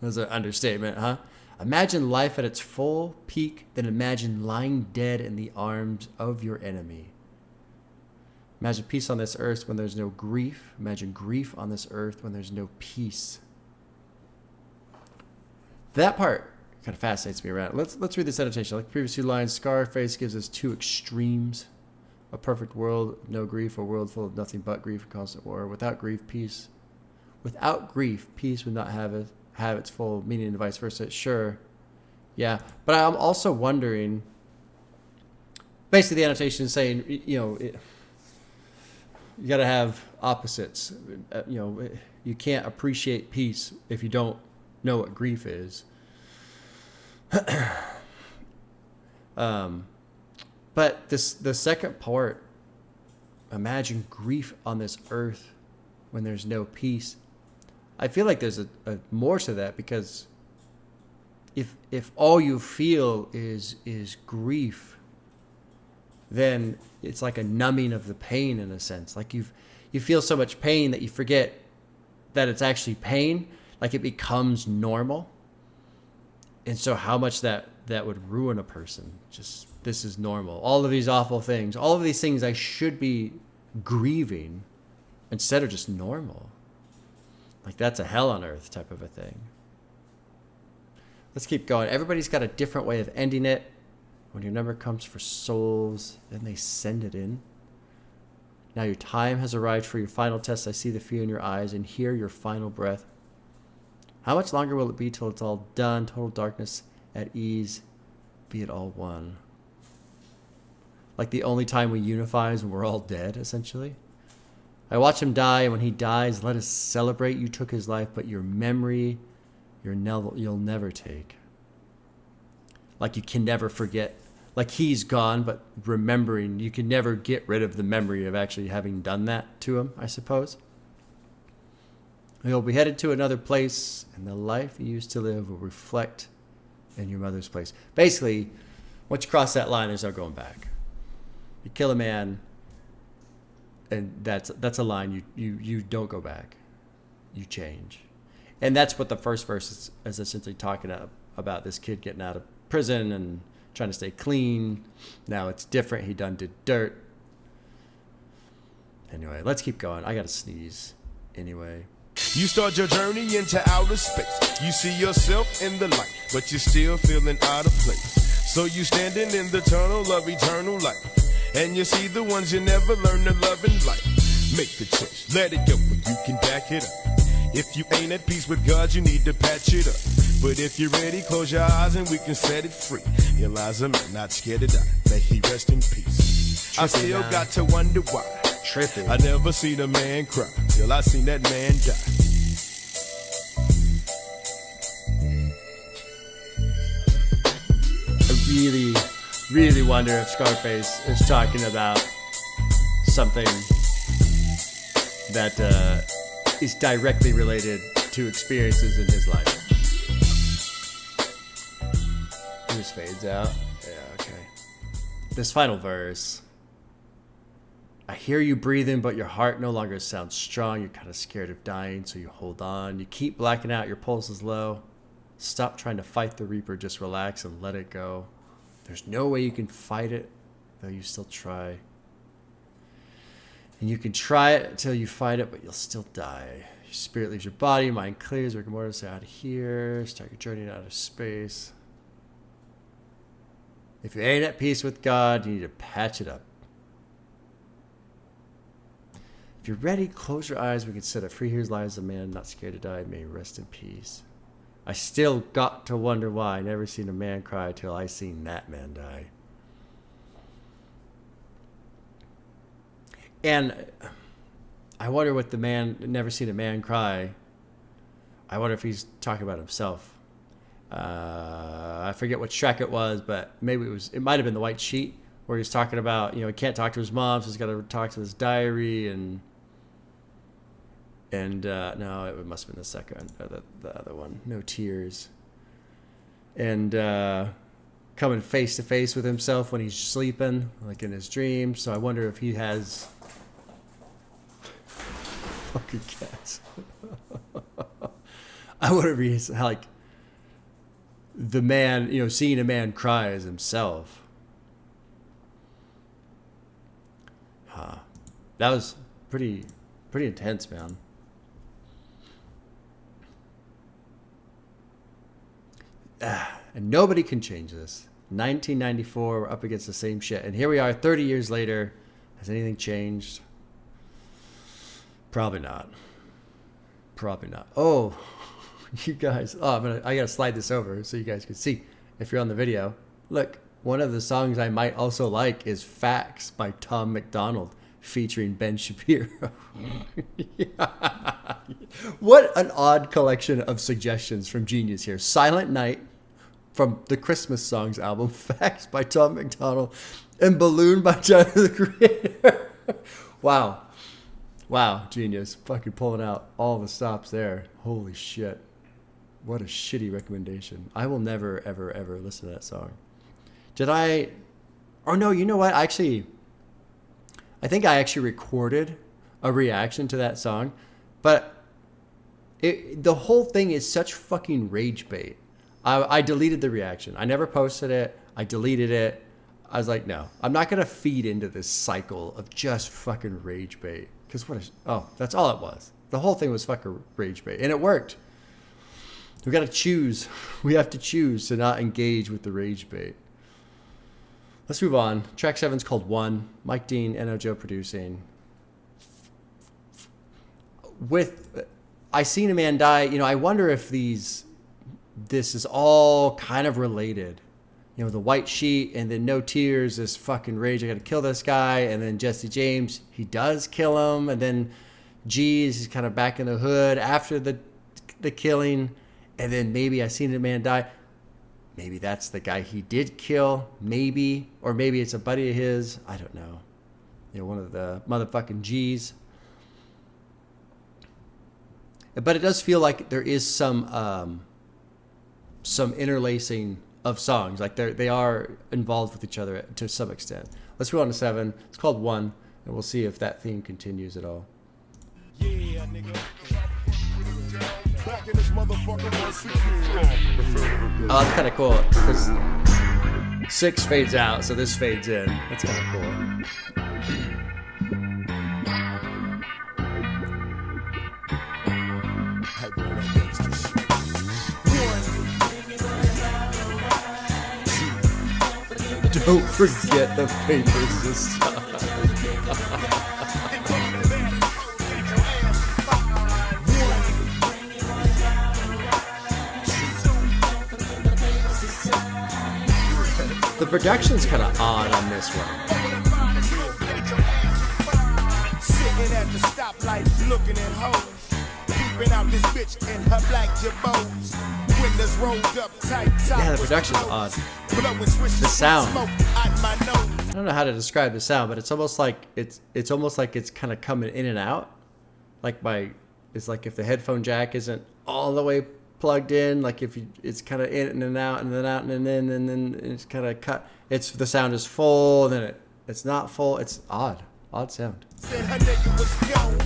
That's an understatement, huh? Imagine life at its full peak, then imagine lying dead in the arms of your enemy. Imagine peace on this earth when there's no grief. Imagine grief on this earth when there's no peace. That part kind of fascinates me around. Let's read this annotation. Like the previous 2 lines, Scarface gives us 2 extremes. A perfect world, no grief, a world full of nothing but grief and constant war. Without grief, peace. Without grief, peace would not have its full meaning, and vice versa. Sure, yeah. But I'm also wondering, basically the annotation is saying, you got to have opposites. You can't appreciate peace if you don't know what grief is. But the second part, imagine grief on this earth when there's no peace. I feel like there's a more to that, because if all you feel is grief, then it's like a numbing of the pain in a sense. Like you feel so much pain that you forget that it's actually pain. Like it becomes normal. And so how much that would ruin a person. Just, this is normal. All of these awful things, all of these things I should be grieving instead of just normal. Like that's a hell on earth type of a thing. Let's keep going. Everybody's got a different way of ending it. When your number comes for souls, then they send it in. Now your time has arrived for your final test. I see the fear in your eyes and hear your final breath. How much longer will it be till it's all done? Total darkness, at ease, be it all one. Like the only time we unify is when we're all dead, essentially. I watch him die, and when he dies, let us celebrate. You took his life, but your memory, you'll never take. Like you can never forget. Like he's gone, but remembering, you can never get rid of the memory of actually having done that to him, I suppose. You'll be headed to another place, and the life you used to live will reflect in your mother's place. Basically, once you cross that line, there's no going back. You kill a man, and that's a line you don't go back. You change. And that's what the first verse is essentially talking about, this kid getting out of prison and trying to stay clean. Now it's different. He done did dirt. Anyway, let's keep going. I got to sneeze. Anyway. You start your journey into outer space. You see yourself in the light, but you're still feeling out of place. So you standing in the tunnel of eternal life, and you see the ones you never learned to love in life. Make the choice, let it go, but you can back it up. If you ain't at peace with God, you need to patch it up. But if you're ready, close your eyes and we can set it free. Eliza, man, not scared to die. May he rest in peace. I still got to wonder why. Tripping. I never seen a man cry till I seen that man die. really, really wonder if Scarface is talking about something that is directly related to experiences in his life. It just fades out. Yeah, okay. This final verse. I hear you breathing, but your heart no longer sounds strong. You're kind of scared of dying, so you hold on. You keep blacking out. Your pulse is low. Stop trying to fight the Reaper. Just relax and let it go. There's no way you can fight it, though you still try. And you can try it until you fight it, but you'll still die. Your spirit leaves your body. Your mind clears. Rigor mortis out of here. Start your journey out of space. If you ain't at peace with God, you need to patch it up. If you're ready, close your eyes. We can set it free. Here lies a man not scared to die. May he rest in peace. I still got to wonder why I never seen a man cry till I seen that man die. And I wonder what the man, never seen a man cry. I wonder if he's talking about himself. I forget what Shrek it was, but maybe it might have been The White Sheet, where he's talking about, he can't talk to his mom, so he's got to talk to his diary, and no, it must have been the second, the other one, No Tears, and coming face to face with himself when he's sleeping, like in his dreams. So I wonder if he has fucking cats. I wonder if he's like the man, seeing a man cry as himself. That was pretty intense, man. And nobody can change this. 1994, we're up against the same shit. And here we are 30 years later. Has anything changed? Probably not. Probably not. Oh, you guys. Oh, I got to slide this over so you guys can see if you're on the video. Look, one of the songs I might also like is Facts by Tom McDonald featuring Ben Shapiro. What an odd collection of suggestions from Genius here. Silent Night from the Christmas Songs album, Facts by Tom McDonald, and Balloon by Tyler the Creator. Wow, Genius. Fucking pulling out all the stops there. Holy shit. What a shitty recommendation. I will never, ever, ever listen to that song. Did I? Oh, no, you know what? I think I actually recorded a reaction to that song, but the whole thing is such fucking rage bait. I deleted the reaction. I never posted it. I deleted it. I was like, no, I'm not going to feed into this cycle of just fucking rage bait. Because that's all it was. The whole thing was fucking rage bait. And it worked. We got to choose. We have to choose to not engage with the rage bait. Let's move on. Track 7's called One. Mike Dean, N.O. Joe producing. With I Seen a Man Die, I wonder if this is all kind of related. The White Sheet, and then No Tears, this fucking rage, I gotta kill this guy, and then Jesse James, he does kill him, and then G's, he's kind of back in the hood after the killing, and then maybe I Seen a Man Die. Maybe that's the guy he did kill, maybe, or maybe it's a buddy of his, I don't know. One of the motherfucking G's. But it does feel like there is some interlacing of songs, like they are involved with each other to some extent. Let's go on to 7. It's called One, and we'll see if that theme continues at all. Yeah, nigga. Back in this motherfucker once again. Oh, that's kind of cool because 6 fades out, so this fades in. That's kind of cool. Don't forget the papers this time. The production's kind of odd on this one. Sitting at the stoplight, looking at hoes, peeping out this bitch in her black jabos. windows rolled up tight. Yeah, the production's odd. The sound. I don't know how to describe the sound, but it's almost like it's kind of coming in and out. It's like if the headphone jack isn't all the way plugged in, like if it's kind of in and out and then out and then it's kind of cut. The sound is full, then it's not full. It's odd sound. Said her nigga was gone.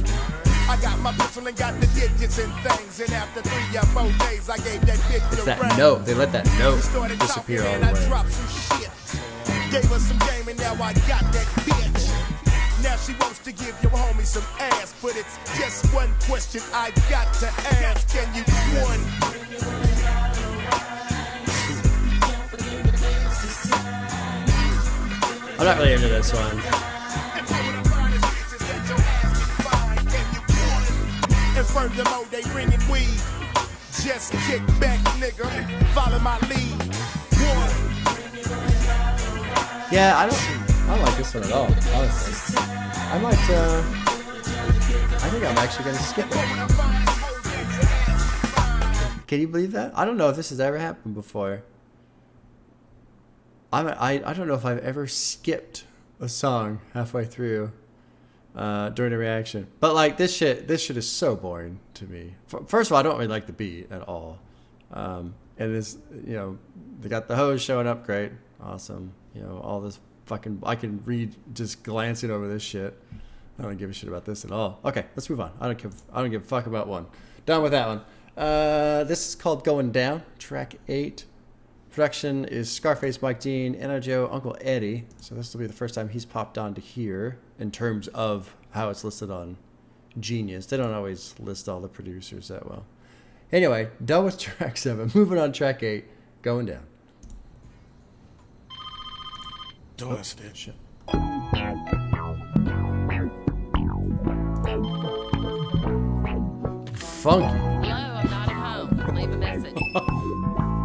I got my pencil and got the digits and things, and after 3 or 4 days, I gave that bitch It's a that ring. note. They let that note Started disappear all talking, the and I way. dropped some shit. Gave her some game, and now I got that bitch. Now she wants to give your homie some ass, but it's just one question I got to ask. Can you one? I'm not really into this one. And furthermore, they bringing weed. Just kick back, nigga. Follow my lead. One. Yeah, I don't like this one at all, honestly. I think I'm actually gonna skip it. Can you believe that? I don't know if this has ever happened before. I don't know if I've ever skipped a song halfway through during a reaction. But like this shit is so boring to me. First of all, I don't really like the beat at all. And it's, they got the hose showing up, great, awesome. All this fucking, I can read just glancing over this shit. I don't give a shit about this at all. Okay, let's move on. I don't give a fuck about one. Done with that one. This is called Goin Down, track 8. Production is Scarface, Mike Dean, Anna Joe, Uncle Eddie. So this will be the first time he's popped onto here in terms of how it's listed on Genius. They don't always list all the producers that well. Anyway, done with track 7. Moving on, track 8, Goin Down. Don't answer that shit. Funky. Hello, I'm not at home. Leave a message.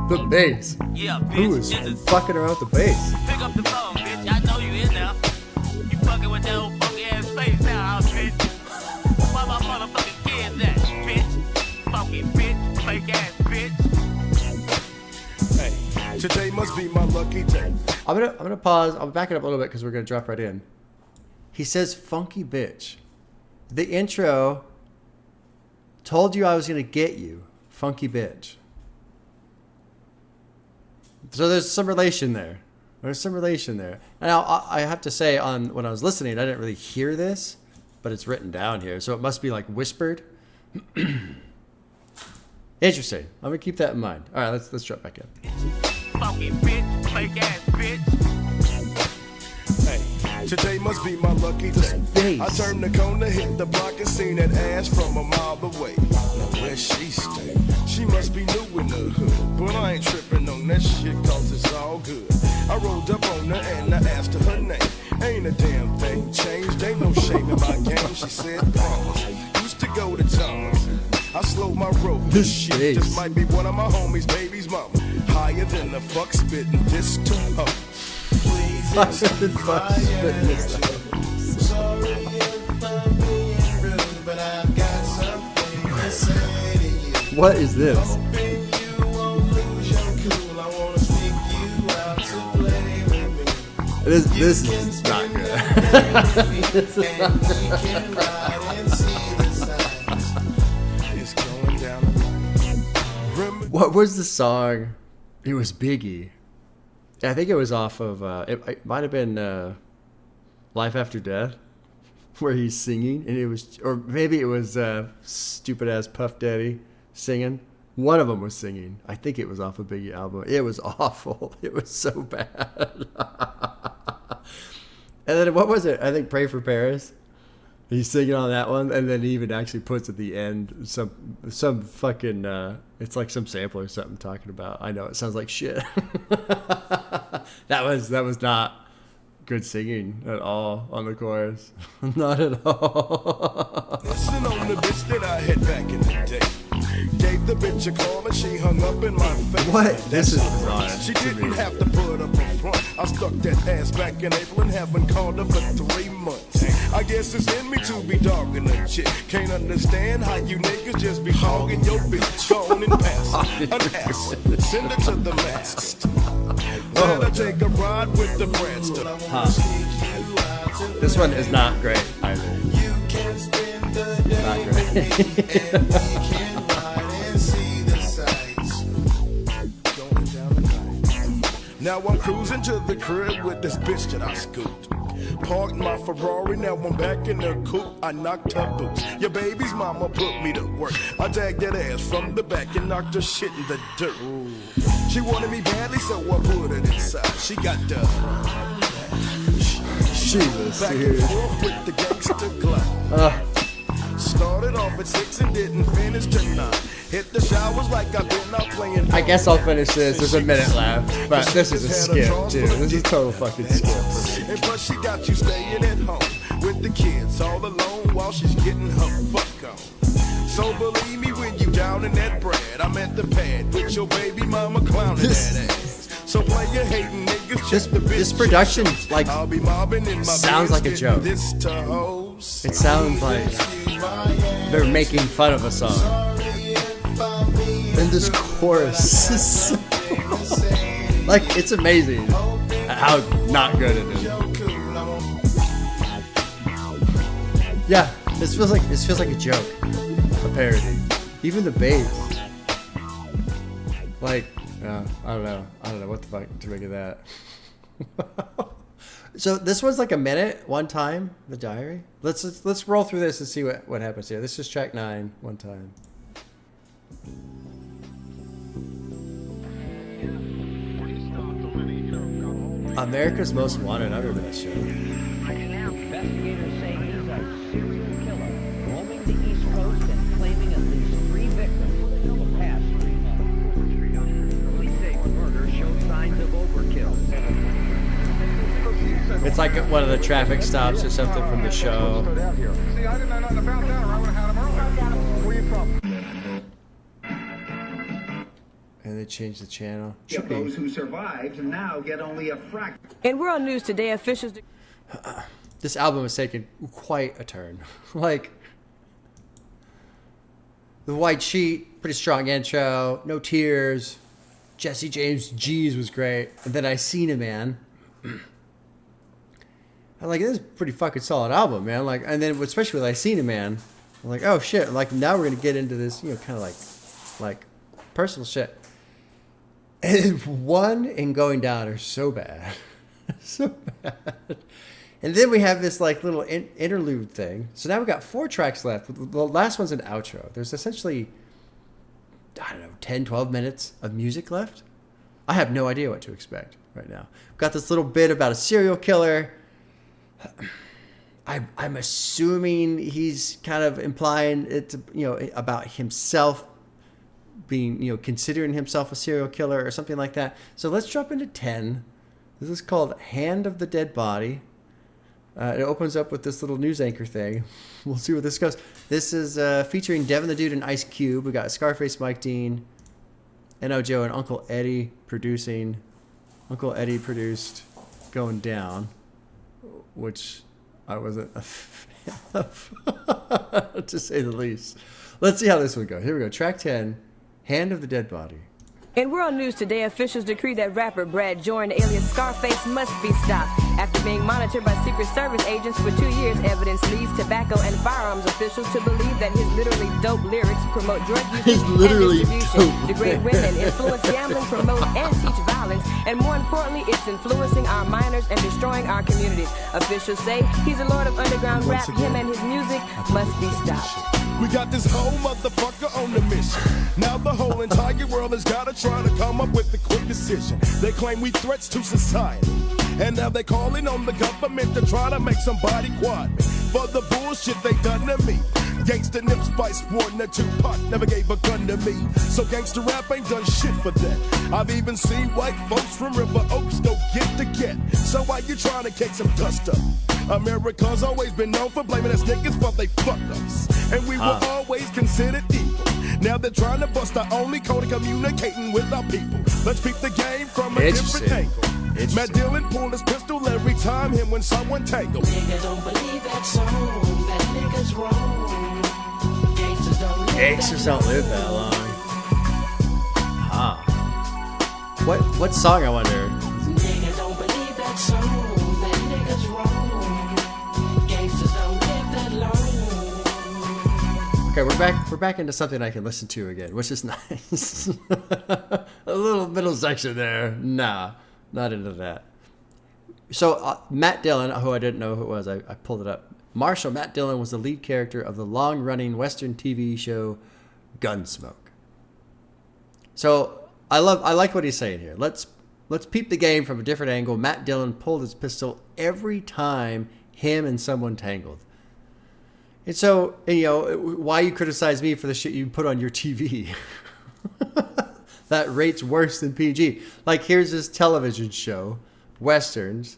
The bass. Yeah, bitch. Who is fucking around with the bass? Pick up the phone, bitch. I know you in there. You fucking with that old funky ass face now, bitch. Why my motherfucking kids at, bitch? Funky bitch, fake ass bitch. Hey, today must be my lucky day. I'm gonna pause. I'll back it up a little bit because we're gonna drop right in. He says funky bitch. The intro told you I was gonna get you, funky bitch. So there's some relation there. Now I have to say, when I was listening, I didn't really hear this, but it's written down here, so it must be like whispered. Interesting. I'm gonna keep that in mind. All right, let's drop back in. Funky bitch, fake ass bitch. Hey, today must be my lucky day. I turned the corner, hit the block, and seen that ass from a mile away. Now where she stay? She must be new in the hood, but I ain't tripping on that shit 'cause it's all good. I rolled up on her and I asked her name. Ain't a damn thing changed, ain't no shame in my game. She said promise. Used to go to Thomas. I slowed my roll. This shit just might be one of my homies' baby's mama. Higher than the fuck spitting this to her. Please excuse my attitude. Sorry if I'm being rude, but I've got something to say to you. What is this? Hoping you won't lose your cool. I wanna sneak you out to play with me. This is not good. This is and we can ride and see the signs. It's going down. What was the song? It was Biggie. I think it was off of, it might have been Life After Death, where he's singing, and it was, or maybe it was stupid ass Puff Daddy singing. One of them was singing. I think it was off a Biggie album. It was awful. It was so bad. And then what was it? I think Pray for Paris. He's singing on that one, and then he even actually puts at the end some fucking it's like some sample or something talking about. I know it sounds like shit. that was not good singing at all on the chorus. Not at all. Listen on the bitch that I had back in the day. Gave the bitch a call and she hung up in my face. What? This is bizarre. She didn't have to put up a front. I stuck that ass back in April and haven't called her for 3 months. I I guess it's in me to be dogging a chick. Can't understand how you niggas just be hogging your bitch. Go on and pass it. An ass. Send it to the master. Then I take a ride with the Bradster. This one is not great either. Not great. Now I'm cruising to the crib with this bitch that I scooped. Parked my Ferrari, now I'm back in the coupe. I knocked her boots. Your baby's mama put me to work. I tagged that ass from the back and knocked her shit in the dirt. She wanted me badly, so I put it inside. She got the back and forth with the gangster glide. Started off at 6 and didn't finish till 9. Hit the showers like I've been out playing. I guess I'll finish this. There's a minute left, but this is a skip, dude. This is a total fucking skip. And plus she got you staying at home with the kids all alone while she's getting her fuck on. So believe me when you down in that bread, I'm at the pad with your baby mama clowning that ass. So play your hating niggas. This production like I'll be mobbing in my sounds like a joke. This to hoes. It sounds like they're making fun of a song. And this chorus is so, like, it's amazing how not good it is. Yeah, this feels like a joke, a parody. Even the bass. Like, I don't know what the fuck to make of that. So this was like a minute one time, the diary. Let's roll through this and see what happens here. This is track 9 one time. America's Most Wanted. I remember that show. Investigators say he's a serial killer, roaming the East Coast and claiming at least 3 victims in the past 3 months. Police say murder shows signs of overkill. It's like one of the traffic stops or something from the show. See, I didn't know nothing about that, or I would have had him earlier. Where you from? And they changed the channel. Those who survived now get only a fraction. In world news today, officials. This album has taken quite a turn. Like, the White Sheet, pretty strong intro, no tears. Jesse James G's was great. And then I Seen a Man. I'm like, this is a pretty fucking solid album, man. Like, and then especially with I Seen a Man, I'm like, oh shit. Like, now we're gonna get into this, kind of like personal shit. And One and Going Down are so bad. So bad. And then we have this like little interlude thing. So now we've got 4 tracks left. The last one's an outro. There's essentially, 10, 12 minutes of music left. I have no idea what to expect right now. We've got this little bit about a serial killer. I'm assuming he's kind of implying it, about himself being, considering himself a serial killer or something like that. So let's jump into 10. This is called Hand of the Dead Body. It opens up with this little news anchor thing. We'll see where this goes. This is featuring Devin the Dude and Ice Cube. We got Scarface, Mike Dean, N.O. Joe, and Uncle Eddie producing. Uncle Eddie produced Goin Down, which I wasn't a fan of, to say the least. Let's see how this one goes. Here we go. Track 10, Hand of the Dead Body. In world news today, officials decree that rapper Brad Jordan, alias Scarface, must be stopped. After being monitored by Secret Service agents for 2 years, evidence leads tobacco and firearms officials to believe that his literally dope lyrics promote drug use and distribution, degrade women, influence gambling, promote and teach violence, and more importantly, it's influencing our minors and destroying our communities. Officials say he's a lord of underground rap. Him and his music must be stopped. We got this whole motherfucker on the mission. Now the whole entire world has gotta try to come up with a quick decision. They claim we threats to society, and now they calling on the government to try to make somebody quiet me for the bullshit they done to me. Gangsta Nip Spice sporting a Tupac never gave a gun to me, so gangsta rap ain't done shit for that. I've even seen white folks from River Oaks go get to get. So why you trying to kick some dust up? America's always been known for blaming us niggas for they fuck ups, and we were always considered evil. Now they're trying to bust our only code of communicating with our people. Let's peep the game from a different angle. Matt Dillon pulled his pistol every time him when someone tangled. Nigga, don't believe that song. Gangsters don't live that long. Huh. What song, I wonder? Nigga don't believe that song. That nigga's wrong. Gangsters don't live that long. Okay, we're back into something I can listen to again, which is nice. A little middle section there. Nah, not into that. So Matt Dillon, who I didn't know who it was, I pulled it up. Marshall Matt Dillon was the lead character of the long-running Western TV show Gunsmoke. So I like what he's saying here. Let's peep the game from a different angle. Matt Dillon pulled his pistol every time him and someone tangled. And so, why you criticize me for the shit you put on your TV? That rates worse than PG. Like, here's this television show, Westerns,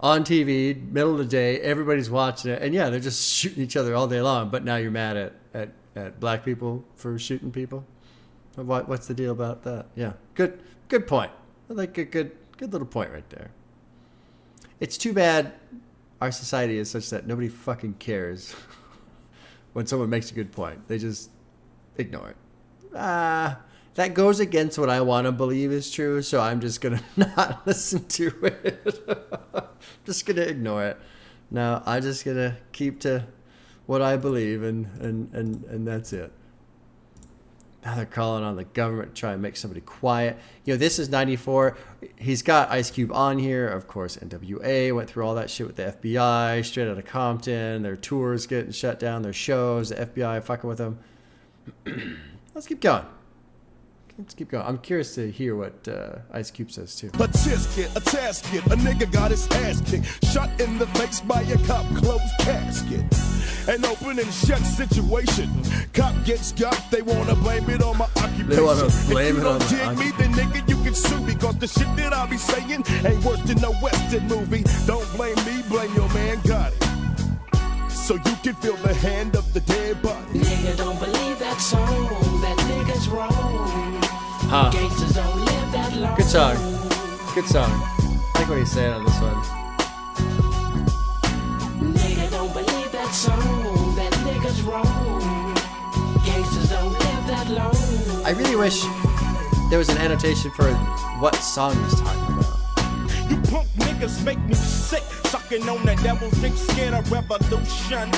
on TV, middle of the day, everybody's watching it, and yeah, they're just shooting each other all day long, but now you're mad at black people for shooting people? What's the deal about that? Yeah, good point. I like a good little point right there. It's too bad our society is such that nobody fucking cares when someone makes a good point. They just ignore it. That goes against what I want to believe is true, so I'm just going to not listen to it. Just going to ignore it. No, I'm just going to keep to what I believe, and that's it. Now they're calling on the government to try and make somebody quiet. This is 94. He's got Ice Cube on here. Of course, NWA went through all that shit with the FBI, straight out of Compton. Their tours getting shut down, their shows, the FBI fucking with them. Let's keep going. I'm curious to hear what Ice Cube says, too. A chiz kid, a task kid, a nigga got his ass kicked. Shot in the face by a cop, closed casket. An open and shut situation. Cop gets got, they wanna blame it on my occupation. They wanna blame if it on you don't dig me, then nigga, you can sue me. Cause the shit that I be saying ain't worse than a Western movie. Don't blame me, blame your man, got it. So you can feel the hand of the dead body. Nigga don't believe that song. That nigga's wrong. Gangsters don't live that long. Good song. I like what he's saying on this one. Nigga don't believe that song. That nigga's wrong. Gangsters don't live that long. I really wish there was an annotation for what song he's talking about. You punk niggas make me sick. Sucking on the devil's dick, scared of revolution.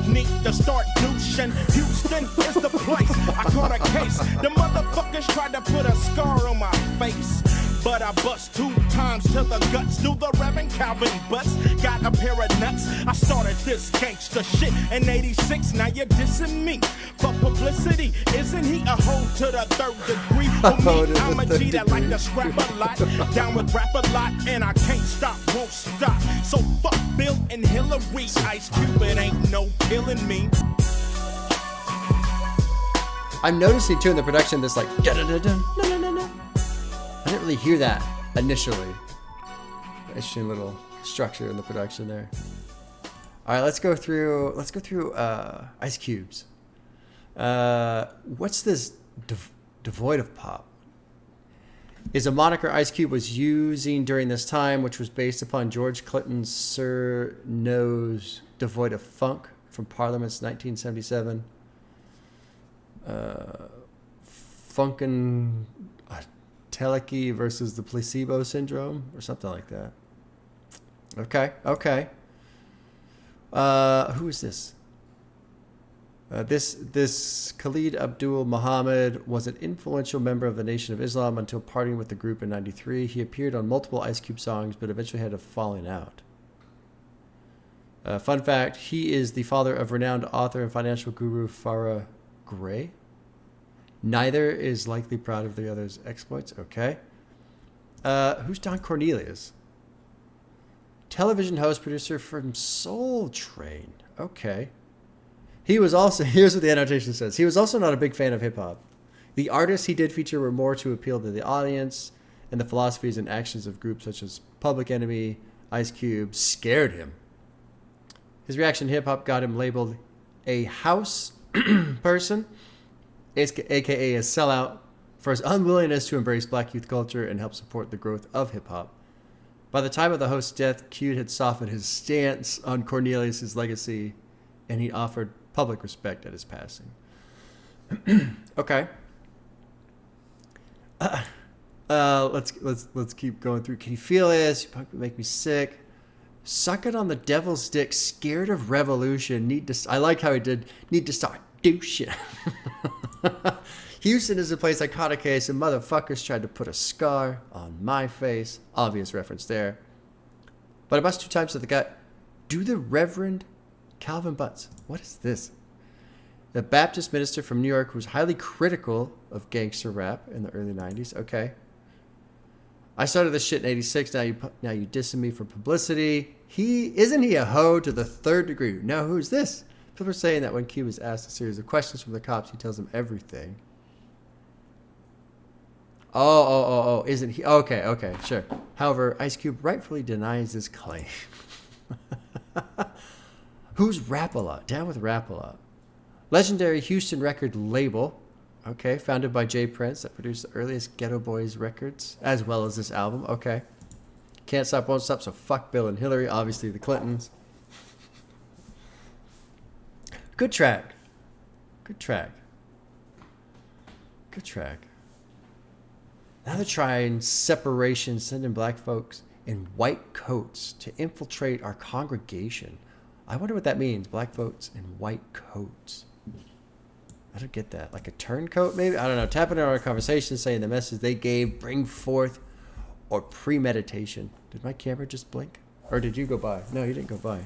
Need to start douching. Houston is the place. I caught a case. The motherfuckers tried to put a scar on my face. But I bust 2 times to the guts. Do the Reverend Calvin butts. Got a pair of nuts. I started this gangster shit in 86. Now you're dissing me for publicity. Isn't he a hoe to the 3rd degree? For me, I'm a G that like to scrap a lot. Down with rap a lot. And I can't stop, won't stop. So fuck Bill and Hillary. Ice Cube, it ain't no killing me. I'm noticing too in the production this like da-da-da-da, no. I didn't really hear that initially. Interesting little structure in the production there. All right, let's go through Ice Cube's. What's this devoid of pop? Is a moniker Ice Cube was using during this time, which was based upon George Clinton's Sir No's Devoid of Funk from Parliament's 1977. Funkin' Teleki versus the placebo syndrome or something like that. Okay. Who is this? This Khalid Abdul Muhammad was an influential member of the Nation of Islam until parting with the group in 93. He appeared on multiple Ice Cube songs, but eventually had a falling out. Fun fact, he is the father of renowned author and financial guru Farah Gray. Neither is likely proud of the other's exploits. Okay. Who's Don Cornelius? Television host, producer from Soul Train. Okay. He was also, here's what the annotation says. He was also not a big fan of hip hop. The artists he did feature were more to appeal to the audience, and the philosophies and actions of groups such as Public Enemy, Ice Cube scared him. His reaction to hip hop got him labeled a house person, aka a sellout, for his unwillingness to embrace black youth culture and help support the growth of hip hop. By the time of the host's death, Cube had softened his stance on Cornelius' legacy, and he offered public respect at his passing. Okay. Let's keep going through. Can you feel this? You probably make me sick. Sucking on the devil's dick. Scared of revolution. I like how he did. Need to start douching. Houston is a place I caught a case and motherfuckers tried to put a scar on my face. Obvious reference there. But I bust 2 times to the gut. Do the Reverend Calvin Butts. What is this? The Baptist minister from New York who was highly critical of gangster rap in the early 90s. Okay. I started this shit in 86. Now you dissing me for publicity. Isn't he a hoe to the 3rd degree? No, who's this? People are saying that when Q is asked a series of questions from the cops, he tells them everything. Oh, isn't he? Okay, sure. However, Ice Cube rightfully denies this claim. Who's Rap-A-Lot? Down with Rap-A-Lot. Legendary Houston record label, okay, founded by Jay Prince that produced the earliest Ghetto Boys records, as well as this album, okay. Can't Stop, Won't Stop, so fuck Bill and Hillary, obviously the Clintons. Good track. Now they're trying separation, sending black folks in white coats to infiltrate our congregation. I wonder what that means, black folks in white coats. I don't get that. Like a turncoat, maybe? I don't know. Tapping into our conversation, saying the message they gave, bring forth, or premeditation. Did my camera just blink? Or did you go by? No, you didn't go by.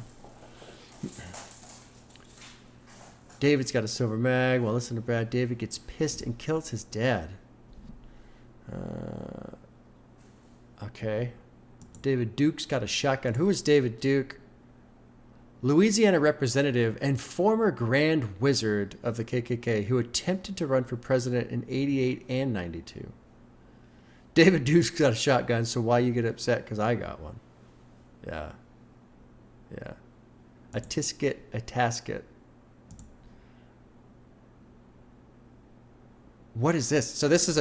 David's got a silver mag. Well, listen to Brad. David gets pissed and kills his dad. Okay. David Duke's got a shotgun. Who is David Duke? Louisiana representative and former grand wizard of the KKK who attempted to run for president in 88 and 92. David Duke's got a shotgun, so why you get upset? Because I got one. Yeah. A tisket, a tasket. What is this? So this is a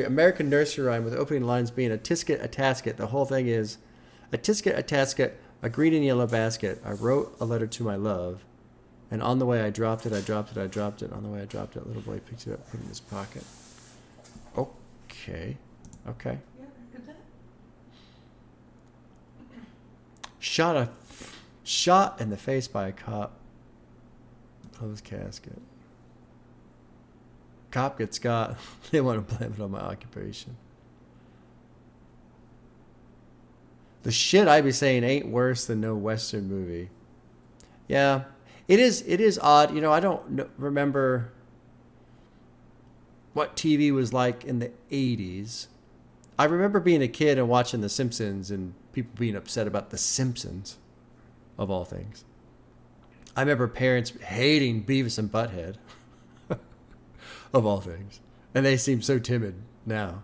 American nursery rhyme with opening lines being a tisket, a tasket. The whole thing is a tisket, a tasket, a green and yellow basket. I wrote a letter to my love, and on the way I dropped it. On the way I dropped it, little boy picked it up, put it in his pocket. Okay. Shot in the face by a cop. Closed casket. Cop gets got. They want to blame it on my occupation. The shit I be saying ain't worse than no Western movie. Yeah, it is odd. You know, I don't remember what TV was like in the 80s. I remember being a kid and watching The Simpsons and people being upset about The Simpsons, of all things. I remember parents hating Beavis and Butthead, of all things. And they seem so timid now.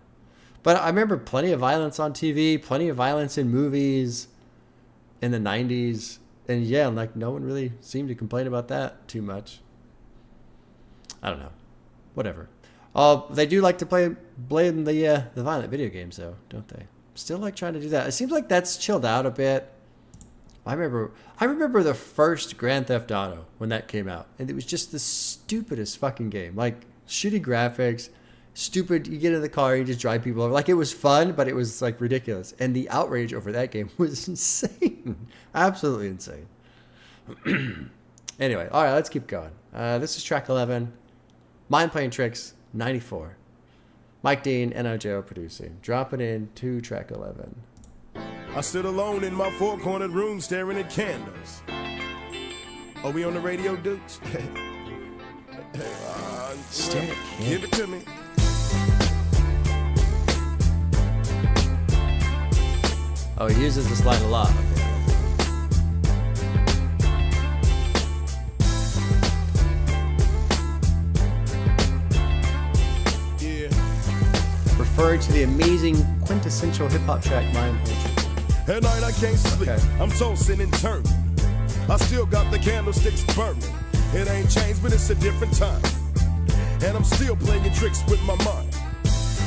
But I remember plenty of violence on TV, plenty of violence in movies in the 90s. And yeah, like no one really seemed to complain about that too much. I don't know. Whatever. They do like to blame the violent video games though, don't they? Still like trying to do that. It seems like that's chilled out a bit. I remember the first Grand Theft Auto when that came out, and it was just the stupidest fucking game. Like shitty graphics, stupid. You get in the car, you just drive people over. Like it was fun, but it was like ridiculous. And the outrage over that game was insane, absolutely insane. Anyway, all right, let's keep going. This is track 11, Mind Playing Tricks, 94. Mike Dean, NRJO producing. Dropping in to track 11. I stood alone in my four-cornered room staring at candles. Are we on the radio, dudes? Staring at candles. Give it to me. Oh, he uses this line a lot. Yeah. Referring to the amazing quintessential hip-hop track, Mind Playing Tricks. At night I can't sleep. Okay. I'm tossing and turning. I still got the candlesticks burning. It ain't changed, but it's a different time. And I'm still playing tricks with my mind.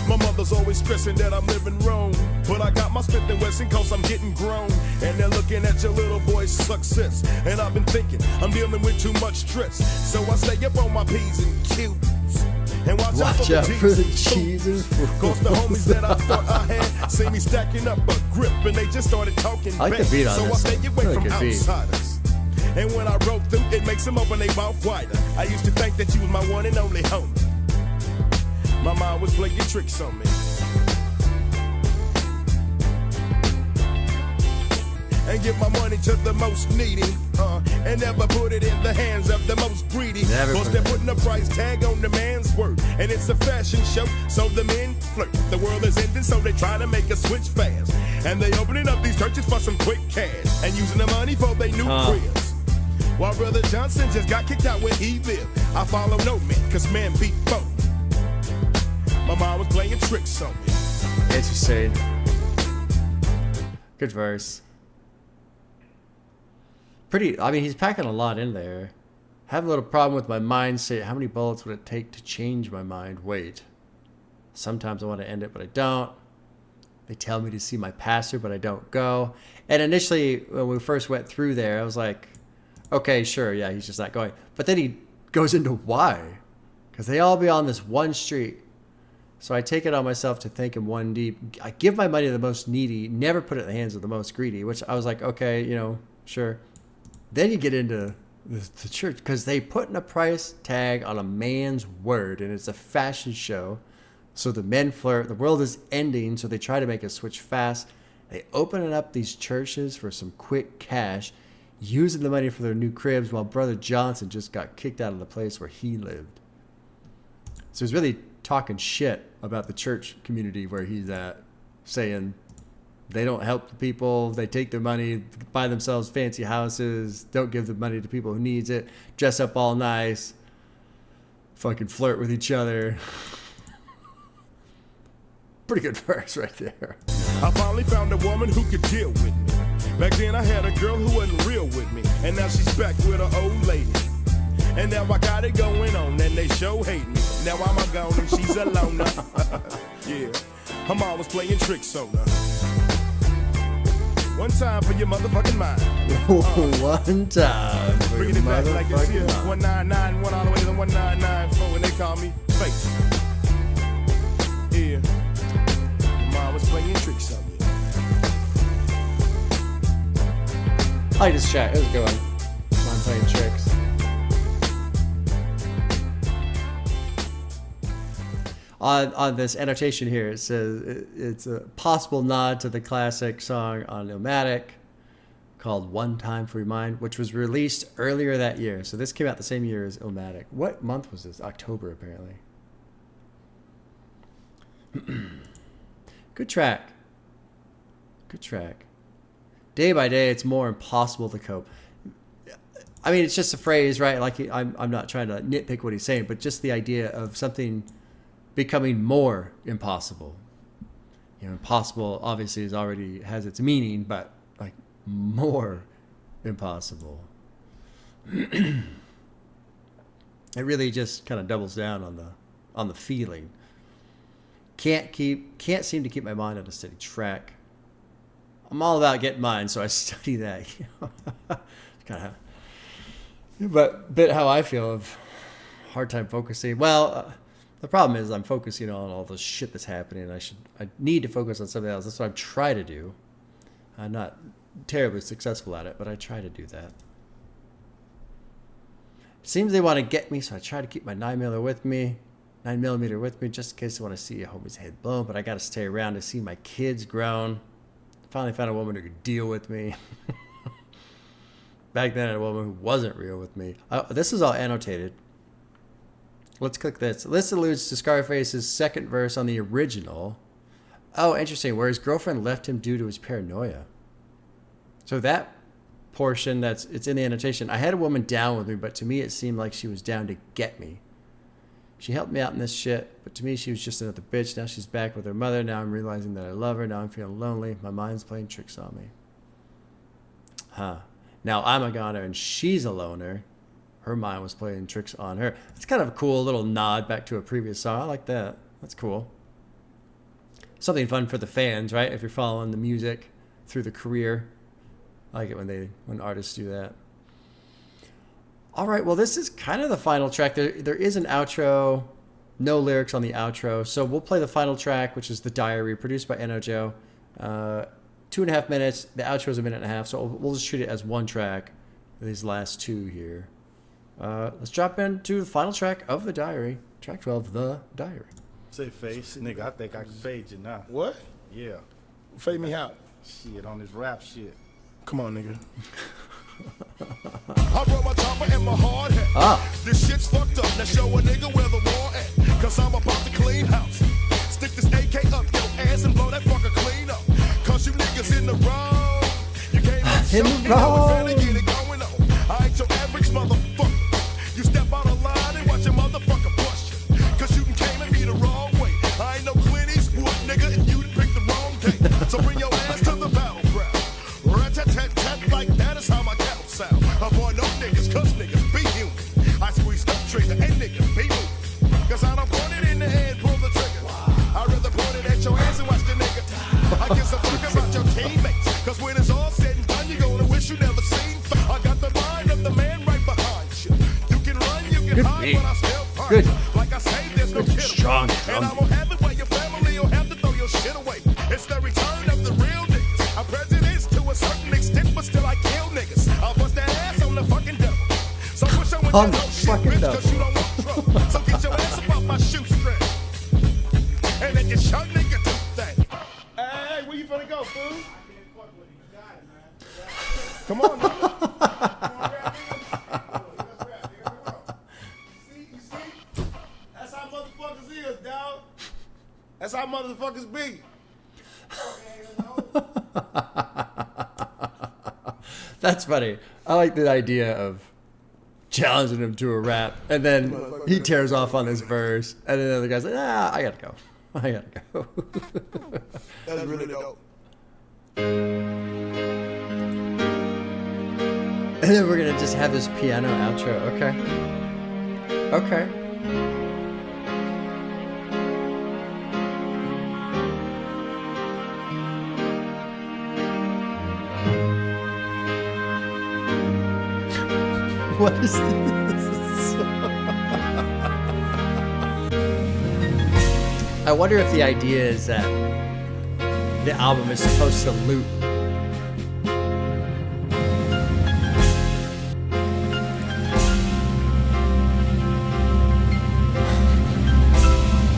My mother's always stressing that I'm living wrong. But I got my Smith & Wesson cause I'm getting grown. And they're looking at your little boy's success. And I've been thinking I'm dealing with too much stress. So I stay up on my P's and Q's. fools. And Watch out for the cheese and fools. Cause the homies that I thought I had see me stacking up a grip and they just started talking I like back. the beat on So I this. stay away Really from good beat. outsiders. And when I wrote through, it makes them open their mouth wider. I used to think that you was my one and only homie. My mom was playing tricks on me. And give my money to the most needy, and never put it in the hands of the most greedy. Never Cause put they're it. putting a price tag on the man's worth. And it's a fashion show, so the men flirt. The world is ending, so they try to make us switch fast. And they opening up these churches for some quick cash. And using the money for their new cribs. While Brother Johnson just got kicked out where he lived. I follow no man, cause man beat folk. My mom was playing tricks on me. Interesting. Good verse. I mean, he's packing a lot in there. Have a little problem with my mindset. How many bullets would it take to change my mind? Wait. Sometimes I want to end it, but I don't. They tell me to see my pastor, but I don't go. And initially, when we first went through there, I was like, okay, sure, yeah, he's just not going. But then he goes into why. Because they all be on this one street. So I take it on myself to think in one deep. I give my money to the most needy, never put it in the hands of the most greedy, which I was like, okay, sure. Then you get into the church because they putting a price tag on a man's word, and it's a fashion show. So the men flirt. The world is ending, so they try to make us switch fast. They open up these churches for some quick cash, using the money for their new cribs, while Brother Johnson just got kicked out of the place where he lived. So he's really talking shit about the church community where he's at, saying they don't help the people. They take their money, buy themselves fancy houses, don't give the money to people who needs it, dress up all nice, fucking flirt with each other. Pretty good verse right there. I finally found a woman who could deal with me. Back then I had a girl who wasn't real with me. And now she's back with an old lady. And now I got it going on and they show hate me. Now I'm a gone and she's a loner. Yeah, her mom was playing tricks on her. One time for your motherfucking mind. One time for Bringing your it back like it's here. motherfucking mind. 1991 all the way to 1994 and they call me Face. Yeah, her mom was playing tricks on me. I like this track. It was a good one. I'm playing tricks. On this annotation here, it says it's a possible nod to the classic song on Illmatic called One Time for Your Mind, which was released earlier that year. So this came out the same year as Illmatic. What month was this? October, apparently. Good track. Good track. Day by day, it's more impossible to cope. I mean, it's just a phrase, right? Like, I'm not trying to nitpick what he's saying, but just the idea of something becoming more impossible. Impossible obviously already has its meaning, but like more impossible. It really just kind of doubles down on the feeling. Can't seem to keep my mind on a steady track. I'm all about getting mine, so I study that. Kind of, but how I feel of hard time focusing. Well. The problem is I'm focusing on all the shit that's happening. I need to focus on something else. That's what I try to do. I'm not terribly successful at it, but I try to do that. It seems they want to get me, so I try to keep my 9mm with me, just in case they want to see a homie's head blown. But I got to stay around to see my kids grown. Finally found a woman who could deal with me. Back then, I had a woman who wasn't real with me. This is all annotated. Let's click this. This alludes to Scarface's second verse on the original. Oh, interesting. Where his girlfriend left him due to his paranoia. So that portion it's in the annotation. I had a woman down with me, but to me it seemed like she was down to get me. She helped me out in this shit, but to me she was just another bitch. Now she's back with her mother. Now I'm realizing that I love her. Now I'm feeling lonely. My mind's playing tricks on me. Now I'm a goner and she's a loner. Her mind was playing tricks on her. It's kind of a cool little nod back to a previous song. I like that. That's cool. Something fun for the fans, right? If you're following the music through the career. I like it when artists do that. All right, well, this is kind of the final track. There is an outro No lyrics on the outro. So we'll play the final track, which is The Diary, produced by N.O. 2.5 minutes. The outro is 1.5 minutes. So we'll just treat it as one track. These last two here. Let's drop into the final track of The Diary. Track 12, The Diary. Say face. Nigga, I think I can fade you now. What? Yeah. Fade me how? Shit, on this rap shit. Come on, nigga. I brought my chopper and my hard hat. This shit's fucked up. Now show a nigga where the war at. Cause I'm about to clean house. Stick this AK up your ass and blow that fucker clean up. Cause you niggas in the wrong. You came up short, you know it's finna get it going on. I ain't your average motherfucker. You step out of line and watch your motherfucker bust you. Cause you came at me the wrong way. I ain't no Clint Eastwood, nigga, and you picked the wrong day. So bring your ass to the battleground. Rat-tat-tat-tat, like that is how my cattle sound. Avoid no niggas, cause niggas be human. I squeeze the trigger and niggas be moving. Cause I don't point it in the head, pull the trigger. I'd rather point it at your ass and watch the nigga. I guess a fuck about your teammates. Cause when it's all said and done, you're gonna wish you never seen. I got the mind of the man right behind you. You can run, you can hide, but I still punch. Good. Like I say, there's no killer. Strong. And I won't have it where your family will have to throw your shit away. It's the return of the real niggas. I'm prejudiced to a certain extent, but still I kill niggas. I'll bust that ass on the fucking devil. So push on with On that the whole shit, fucking bitch, devil. cause you don't want trouble. So get your ass up off my shoestring. And then get your nigga do that. Hey, where you finna go, fool? Come on, nigga. See? That's how motherfuckers is, dog. That's how motherfuckers be. That's funny. I like the idea of challenging him to a rap, and then he tears off on his verse, and then the other guy's like, I gotta go. I gotta go. That's really dope. And then we're gonna just have this piano outro. Okay. Okay. What is this? I wonder if the idea is that the album is supposed to loop.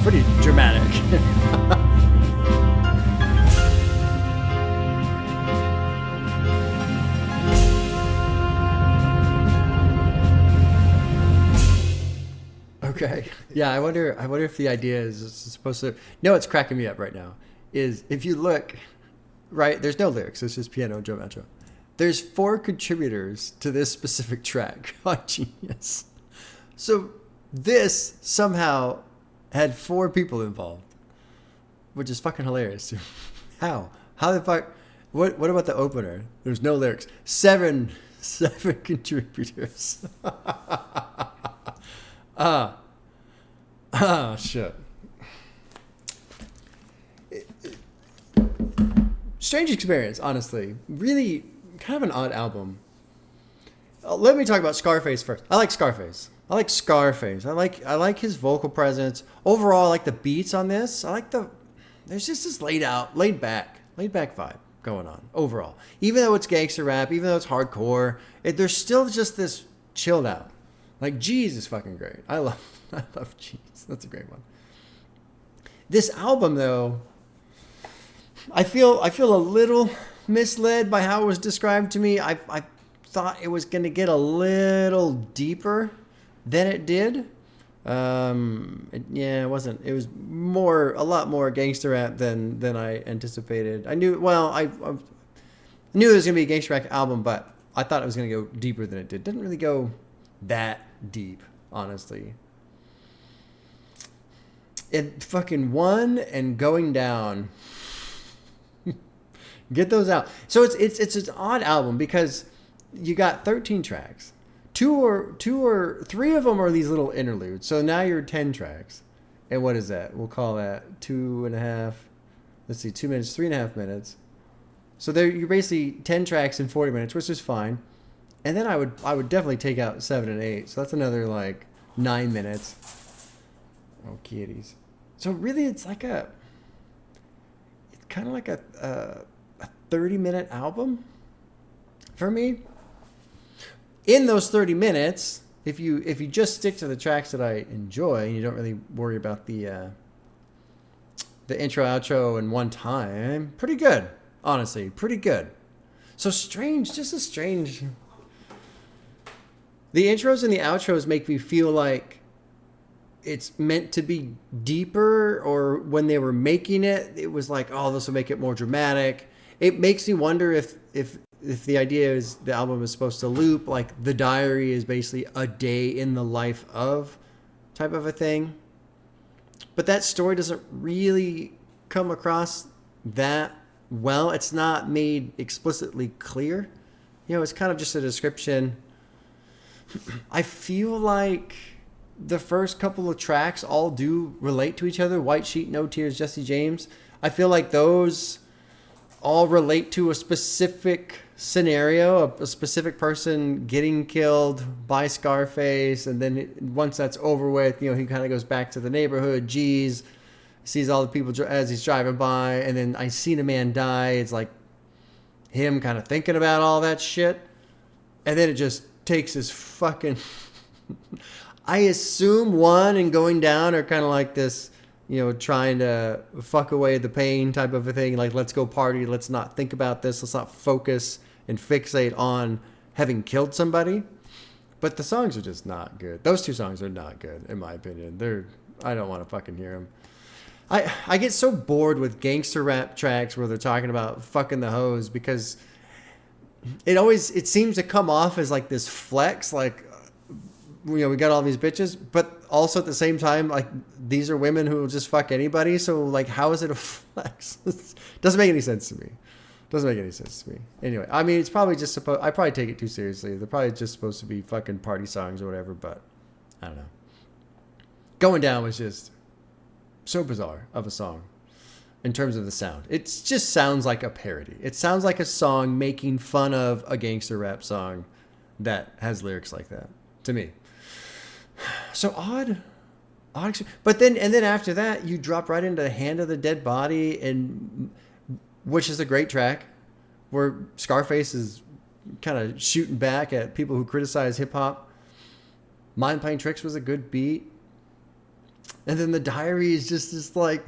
Pretty dramatic. Okay. Yeah, I wonder if the idea is it's supposed to. No, it's cracking me up right now. Is if you look, right? There's no lyrics. It's just piano, drum, outro. There's 4 contributors to this specific track on Genius. So this somehow had 4 people involved, which is fucking hilarious. How? How the fuck? What about the opener? There's no lyrics. 7 contributors. Shit. Strange experience, honestly. Really kind of an odd album. Let me talk about Scarface first. I like Scarface. I like his vocal presence. Overall, I like the beats on this. There's just this laid back vibe going on overall. Even though it's gangster rap, even though it's hardcore, there's still just this chilled out. Like G's is fucking great. I love G's. That's a great one. This album though, I feel a little misled by how it was described to me. I thought it was going to get a little deeper than it did. It wasn't. It was a lot more gangster rap than I anticipated. I knew it was going to be a gangster rap album, but I thought it was going to go deeper than it did. Didn't really go that deep, honestly. It fucking won and Going Down. Get those out. So it's an odd album because you got 13 tracks. 2 or 3 of them are these little interludes. So now you're 10 tracks. And what is that? We'll call that 2.5. Let's see, 2 minutes, 3.5 minutes. So you're basically 10 tracks in 40 minutes, which is fine. And then I would definitely take out 7 and 8. So that's another like 9 minutes. Oh, kitties. So really, it's kind of like a 30-minute album for me. In those 30 minutes, if you just stick to the tracks that I enjoy, and you don't really worry about the intro, outro in one time, pretty good. Honestly, pretty good. So strange, just a strange. The intros and the outros make me feel like it's meant to be deeper, or when they were making it, it was like, oh, this will make it more dramatic. It makes me wonder if the idea is the album is supposed to loop, like the diary is basically a day in the life of type of a thing. But that story doesn't really come across that well. It's not made explicitly clear. You know, it's kind of just a description. I feel like the first couple of tracks all do relate to each other. White Sheet, No Tears, Jesse James. I feel like those all relate to a specific scenario, a specific person getting killed by Scarface. And then once that's over with, you know, he kind of goes back to the neighborhood. G's, sees all the people as he's driving by. And then I Seen a Man Die. It's like him kind of thinking about all that shit. And then it just takes his fucking... I assume One and Going Down are kind of like this, you know, trying to fuck away the pain type of a thing. Like, let's go party. Let's not think about this. Let's not focus and fixate on having killed somebody. But the songs are just not good. Those two songs are not good, in my opinion. I don't want to fucking hear them. I get so bored with gangster rap tracks where they're talking about fucking the hoes, because it seems to come off as like this flex, like, you know, we got all these bitches, but also at the same time, like, these are women who will just fuck anybody. So, like, how is it a flex? Doesn't make any sense to me. Anyway, I mean, it's probably just I probably take it too seriously. They're probably just supposed to be fucking party songs or whatever, but I don't know. Going Down was just so bizarre of a song in terms of the sound. It just sounds like a parody. It sounds like a song making fun of a gangster rap song that has lyrics like that, to me. So odd, but then after that, you drop right into Hand of the Dead Body, and which is a great track, where Scarface is kind of shooting back at people who criticize hip hop. Mind Playing Tricks was a good beat, and then the diary is just like,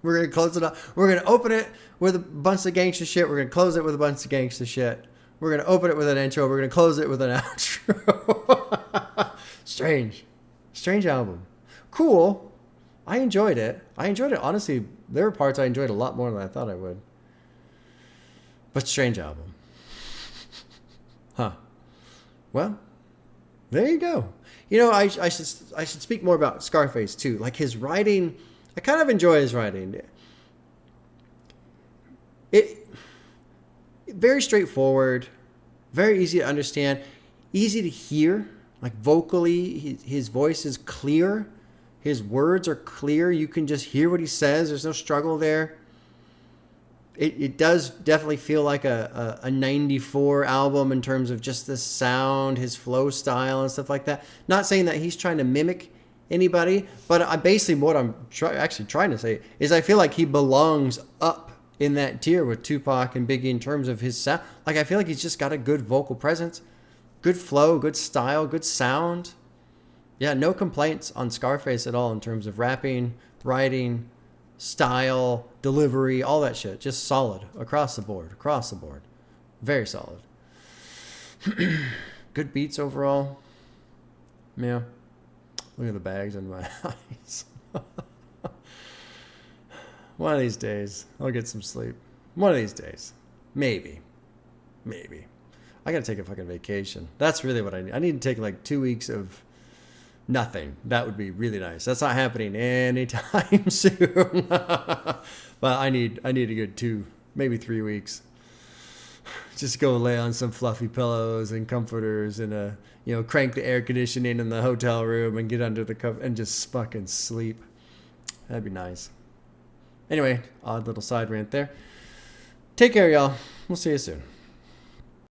we're gonna close it up. We're gonna open it with a bunch of gangster shit. We're gonna close it with a bunch of gangster shit. We're gonna open it with an intro. We're gonna close it with an outro. Strange album. Cool. I enjoyed it. Honestly, there were parts I enjoyed a lot more than I thought I would. But strange album. Huh. Well, there you go. You know, I should speak more about Scarface too. Like, his writing, I kind of enjoy his writing. It very straightforward, very easy to understand, easy to hear. Like, vocally, his voice is clear. His words are clear. You can just hear what he says. There's no struggle there. It does definitely feel like a 94 album in terms of just the sound, his flow style and stuff like that. Not saying that he's trying to mimic anybody, but basically what I'm actually trying to say is I feel like he belongs up in that tier with Tupac and Biggie in terms of his sound. Like, I feel like he's just got a good vocal presence. Good flow, good style, good sound. Yeah, no complaints on Scarface at all in terms of rapping, writing, style, delivery, all that shit. Just solid across the board. Very solid. Good beats overall. Yeah. Look at the bags in my eyes. One of these days, I'll get some sleep. One of these days. Maybe. I gotta take a fucking vacation. That's really what I need. I need to take like 2 weeks of nothing. That would be really nice. That's not happening anytime soon. But I need a good 2, maybe 3 weeks. Just go lay on some fluffy pillows and comforters and crank the air conditioning in the hotel room and get under the cover and just fucking sleep. That'd be nice. Anyway, odd little side rant there. Take care, y'all. We'll see you soon.